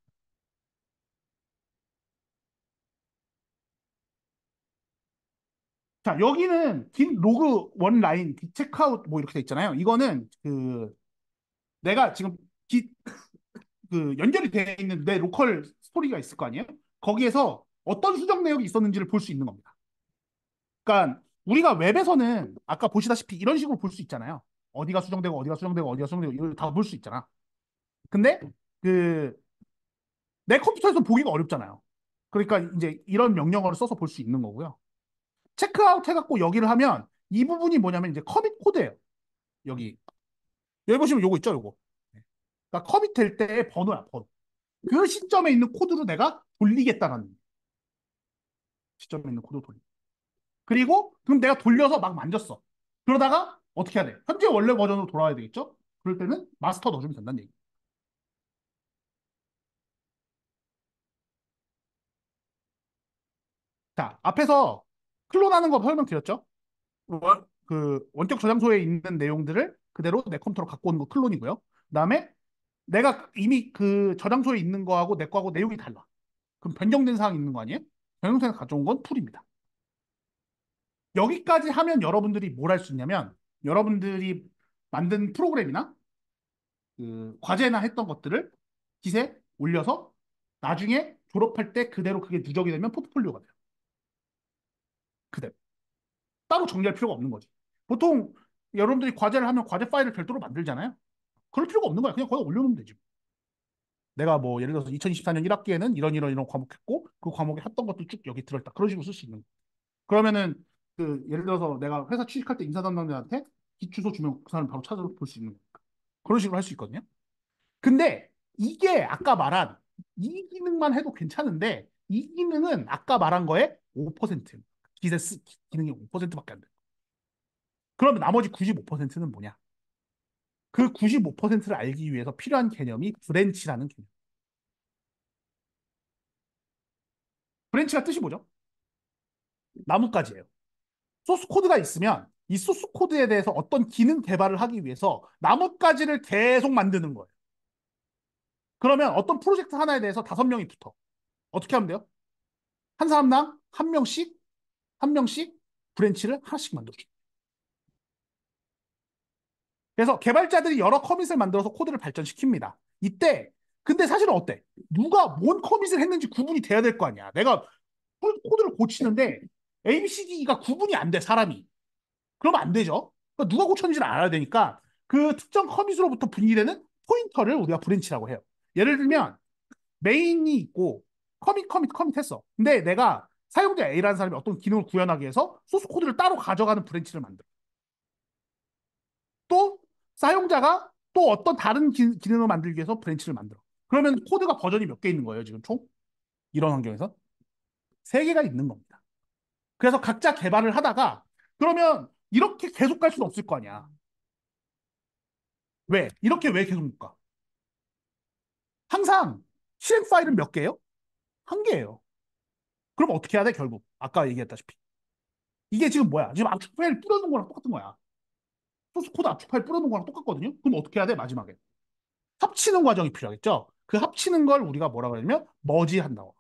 자, 여기는 긴 로그 원 라인, 체크아웃 뭐 이렇게 돼 있잖아요. 이거는 그 내가 지금 그 연결이 되어 있는 내 로컬 스토리가 있을 거 아니에요? 거기에서 어떤 수정 내역이 있었는지를 볼 수 있는 겁니다. 그러니까 우리가 웹에서는 아까 보시다시피 이런 식으로 볼 수 있잖아요. 어디가 수정되고 어디가 수정되고 어디가 수정되고 이걸 다 볼 수 있잖아. 근데 그 내 컴퓨터에서 보기가 어렵잖아요. 그러니까 이제 이런 명령어를 써서 볼 수 있는 거고요. 체크아웃 해갖고 여기를 하면 이 부분이 뭐냐면 이제 커밋 코드예요. 여기 보시면 요거 있죠, 요거. 그러니까 커밋 될 때의 번호야, 번호. 그 시점에 있는 코드로 내가 돌리겠다는 시점에 있는 코드 돌리. 그리고 그럼 내가 돌려서 막 만졌어. 그러다가 어떻게 해야 돼? 현재 원래 버전으로 돌아와야 되겠죠? 그럴 때는 마스터 넣어주면 된다는 얘기. 자, 앞에서 클론하는 거 설명드렸죠? 그 원격 저장소에 있는 내용들을 그대로 내 컴퓨터로 갖고 오는 거 클론이고요. 그다음에 내가 이미 그 저장소에 있는 거하고 내 거하고 내용이 달라. 그럼 변경된 사항이 있는 거 아니에요? 변경된 사항 가져온 건 툴입니다. 여기까지 하면 여러분들이 뭘 할 수 있냐면 여러분들이 만든 프로그램이나 그 과제나 했던 것들을 깃에 올려서 나중에 졸업할 때 그대로 그게 누적이 되면 포트폴리오가 돼요. 그대로. 따로 정리할 필요가 없는 거지. 보통 여러분들이 과제를 하면 과제 파일을 별도로 만들잖아요. 그럴 필요가 없는 거야. 그냥 거기다 올려놓으면 되지. 내가 뭐 예를 들어서 2024년 1학기에는 이런 과목 했고 그 과목에 했던 것도 쭉 여기 들어있다. 그런 식으로 쓸 수 있는 거야. 그러면은 그 예를 들어서 내가 회사 취직할 때 인사 담당자한테 기초소 주면 그 사람 바로 찾아서 볼 수 있는 거니까. 그런 식으로 할 수 있거든요. 근데 이게 아까 말한 이 기능만 해도 괜찮은데 이 기능은 아까 말한 거에 5%. 기세 기능이 5%밖에 안 돼. 그러면 나머지 95%는 뭐냐? 그 95%를 알기 위해서 필요한 개념이 브랜치라는 개념. 브랜치가 뜻이 뭐죠? 나뭇가지예요. 소스 코드가 있으면 이 소스 코드에 대해서 어떤 기능 개발을 하기 위해서 나뭇가지를 계속 만드는 거예요. 그러면 어떤 프로젝트 하나에 대해서 5명이 붙어. 어떻게 하면 돼요? 한 사람당 한 명씩 브랜치를 하나씩 만들어줘. 그래서 개발자들이 여러 커밋을 만들어서 코드를 발전시킵니다. 이때 근데 사실은 어때? 누가 뭔 커밋을 했는지 구분이 돼야 될 거 아니야. 내가 코드를 고치는데 ABCD가 구분이 안 돼, 사람이. 그러면 안 되죠. 그러니까 누가 고쳤는지를 알아야 되니까 그 특정 커밋으로부터 분리되는 포인터를 우리가 브랜치라고 해요. 예를 들면 메인이 있고 커밋 했어. 근데 내가 사용자 A라는 사람이 어떤 기능을 구현하기 위해서 소스 코드를 따로 가져가는 브랜치를 만들어. 또 사용자가 또 어떤 다른 기능을 만들기 위해서 브랜치를 만들어. 그러면 코드가 버전이 몇 개 있는 거예요, 지금 총? 이런 환경에서? 3개가 있는 겁니다. 그래서 각자 개발을 하다가 그러면 이렇게 계속 갈 수는 없을 거 아니야. 왜? 이렇게 왜 계속 못 가? 항상 실행 파일은 몇 개예요? 한 개예요. 그럼 어떻게 해야 돼, 결국? 아까 얘기했다시피. 이게 지금 뭐야? 지금 압축 파일 뿌려놓은 거랑 똑같은 거야. 소스 코드 압축 파일 뿌려놓은 거랑 똑같거든요. 그럼 어떻게 해야 돼? 마지막에 합치는 과정이 필요하겠죠. 그 합치는 걸 우리가 뭐라 그러냐면 머지한다고.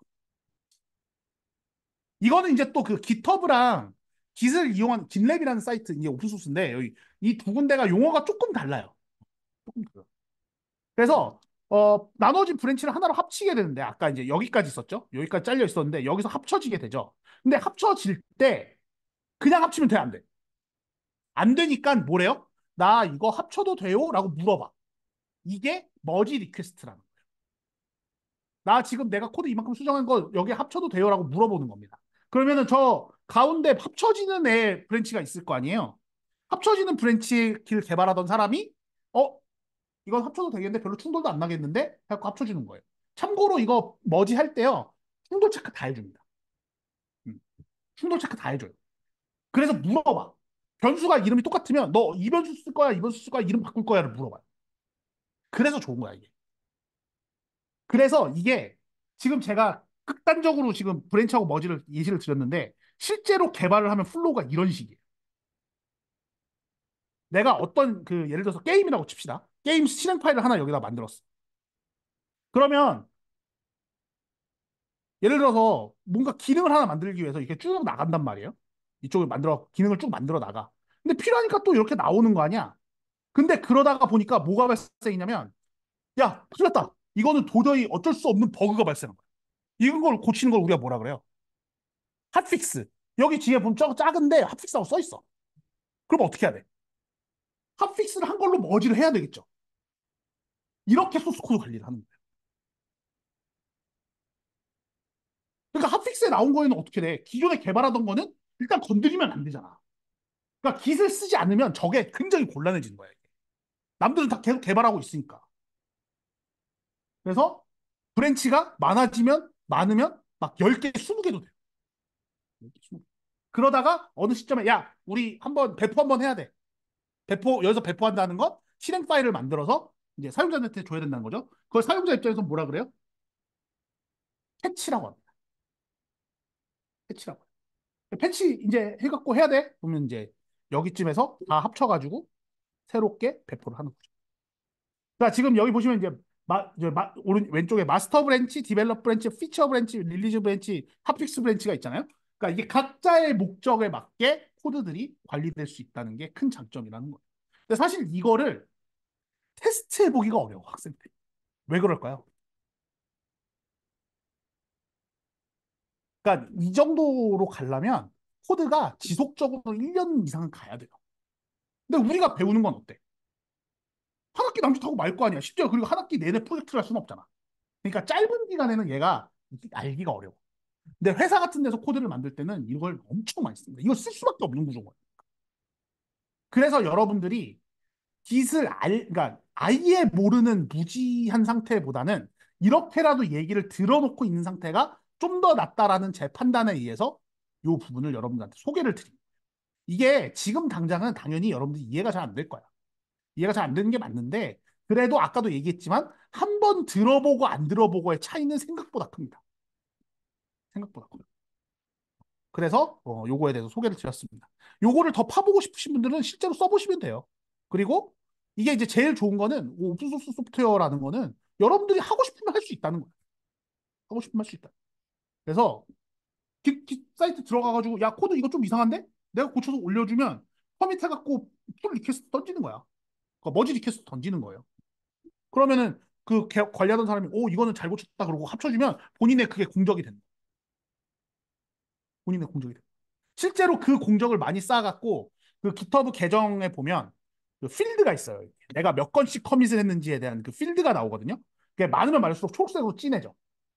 이거는 이제 또 그 깃허브랑 깃을 이용한 깃랩이라는 사이트 이게 오픈소스인데 여기 이 두 군데가 용어가 조금 달라요. 조금 달라요. 그래서 나머지 브랜치를 하나로 합치게 되는데 아까 이제 여기까지 있었죠. 여기까지 잘려 있었는데 여기서 합쳐지게 되죠. 근데 합쳐질 때 그냥 합치면 돼, 안 돼? 안 되니까 뭐래요? 나 이거 합쳐도 돼요? 라고 물어봐. 이게 머지 리퀘스트라는 거예요. 나 지금 내가 코드 이만큼 수정한 거 여기 합쳐도 돼요? 라고 물어보는 겁니다. 그러면은 저 가운데 합쳐지는 애 브랜치가 있을 거 아니에요? 합쳐지는 브랜치를 개발하던 사람이 어? 이건 합쳐도 되겠는데 별로 충돌도 안 나겠는데? 해갖고 합쳐주는 거예요. 참고로 이거 머지 할 때요. 충돌 체크 다 해줍니다. 음, 충돌 체크 다 해줘요. 그래서 물어봐. 변수가 이름이 똑같으면 너 이 변수 쓸 거야, 이 변수 쓸 거야, 이름 바꿀 거야를 물어봐요. 그래서 좋은 거야, 이게. 그래서 이게 지금 제가 극단적으로 지금 브랜치하고 머지를 예시를 드렸는데 실제로 개발을 하면 플로우가 이런 식이에요. 내가 어떤 그 예를 들어서 게임이라고 칩시다. 게임 실행 파일을 하나 여기다 만들었어. 그러면 예를 들어서 뭔가 기능을 하나 만들기 위해서 이렇게 쭉 나간단 말이에요. 이쪽을 만들어 기능을 쭉 만들어 나가. 근데 필요하니까 또 이렇게 나오는 거 아니야? 근데 그러다가 보니까 뭐가 발생이냐면 야, 큰일 났다. 이거는 도저히 어쩔 수 없는 버그가 발생한 거야. 이걸 고치는 걸 우리가 뭐라 그래요? 핫픽스. 여기 뒤에 보면 작은데 핫픽스라고 써 있어. 그럼 어떻게 해야 돼? 핫픽스를 한 걸로 머지를 해야 되겠죠. 이렇게 소스 코드 관리를 하는 거예요. 그러니까 핫픽스에 나온 거에는 어떻게 돼? 기존에 개발하던 거는 일단 건드리면 안 되잖아. 그러니까 깃을 쓰지 않으면 저게 굉장히 곤란해지는 거야. 이게. 남들은 다 계속 개발하고 있으니까. 그래서 브랜치가 많아지면 많으면 막 10개, 20개도 돼요. 10개, 20개. 그러다가 어느 시점에 야, 우리 한번 배포 한번 해야 돼. 배포 여기서 배포한다는 건 실행 파일을 만들어서 이제 사용자한테 줘야 된다는 거죠. 그걸 사용자 입장에서 뭐라 그래요? 패치라고 합니다. 패치라고. 패치 이제 해갖고 해야 돼. 그러면 이제 여기쯤에서 다 합쳐가지고 새롭게 배포를 하는 거죠. 그러니까 지금 여기 보시면 오른 왼쪽에 마스터 브랜치, 디벨롭 브랜치, 피처 브랜치, 릴리즈 브랜치, 핫픽스 브랜치가 있잖아요. 그러니까 이게 각자의 목적에 맞게 코드들이 관리될 수 있다는 게 큰 장점이라는 거예요. 근데 사실 이거를 테스트해 보기가 어려워, 학생들이. 왜 그럴까요? 그러니까 이 정도로 가려면 코드가 지속적으로 1년 이상은 가야 돼요. 근데 우리가 배우는 건 어때? 한 학기 남짓하고 말 거 아니야. 심지어 그리고 한 학기 내내 프로젝트를 할 수는 없잖아. 그러니까 짧은 기간에는 얘가 알기가 어려워. 근데 회사 같은 데서 코드를 만들 때는 이걸 엄청 많이 씁니다. 이걸 쓸 수밖에 없는 구조인 거예요. 그래서 여러분들이 그러니까 아예 모르는 무지한 상태보다는 이렇게라도 얘기를 들어놓고 있는 상태가 좀 더 낫다라는 제 판단에 의해서 이 부분을 여러분들한테 소개를 드립니다. 이게 지금 당장은 당연히 여러분들이 이해가 잘 안 될 거야. 이해가 잘 안 되는 게 맞는데 그래도 아까도 얘기했지만 한 번 들어보고 안 들어보고의 차이는 생각보다 큽니다. 생각보다 커요. 그래서 요거에 대해서 소개를 드렸습니다. 요거를 더 파보고 싶으신 분들은 실제로 써보시면 돼요. 그리고 이게 이제 제일 좋은 거는 오픈소스 소프트웨어라는 거는 여러분들이 하고 싶으면 할 수 있다는 거예요. 하고 싶으면 할 수 있다. 그래서 사이트 들어가가지고 야 코드 이거 좀 이상한데? 내가 고쳐서 올려주면 커밋 해갖고 풀 리퀘스트 던지는 거야. 그러니까 머지 리퀘스트 던지는 거예요. 그러면은 그 관리하던 사람이 오 이거는 잘 고쳤다 그러고 합쳐주면 본인의 그게 공적이 된다. 본인의 공적이 된다. 실제로 그 공적을 많이 쌓아갖고 그 깃허브 계정에 보면 그 필드가 있어요. 내가 몇 건씩 커밋을 했는지에 대한 그 필드가 나오거든요. 그게 많으면 많을수록 초록색으로 진해져.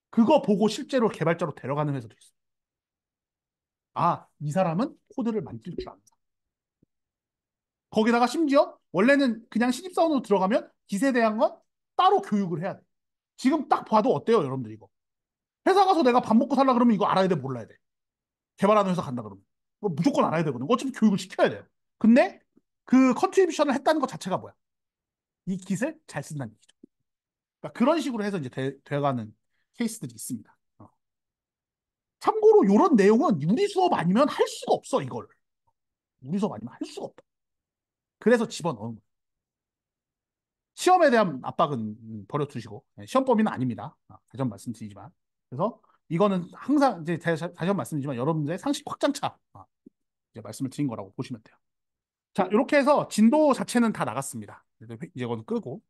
그거 보고 실제로 개발자로 데려가는 회사도 있어요. 아, 이 사람은 코드를 만질 줄 안다. 거기다가 심지어 원래는 그냥 신입사원으로 들어가면 깃에 대한 건 따로 교육을 해야 돼. 지금 딱 봐도 어때요, 여러분들 이거? 회사 가서 내가 밥 먹고 살라 그러면 이거 알아야 돼, 몰라야 돼? 개발하는 회사 간다 그러면. 무조건 알아야 되거든. 어차피 교육을 시켜야 돼요. 근데 그 컨트리뷰션을 했다는 것 자체가 뭐야? 이 깃을 잘 쓴다는 얘기죠. 그러니까 그런 식으로 해서 이제 돼가는 케이스들이 있습니다. 참고로 요런 내용은 유리 수업 아니면 할 수가 없어, 이걸. 유리 수업 아니면 할 수가 없다. 그래서 집어넣은 거예요. 시험에 대한 압박은 버려두시고, 네, 시험 범위는 아닙니다. 다시 한번 말씀드리지만. 그래서 이거는 항상 이제 다시 한번 말씀드리지만 여러분들의 상식 확장차 이제 말씀을 드린 거라고 보시면 돼요. 자, 이렇게 해서 진도 자체는 다 나갔습니다. 이제 이건 끄고.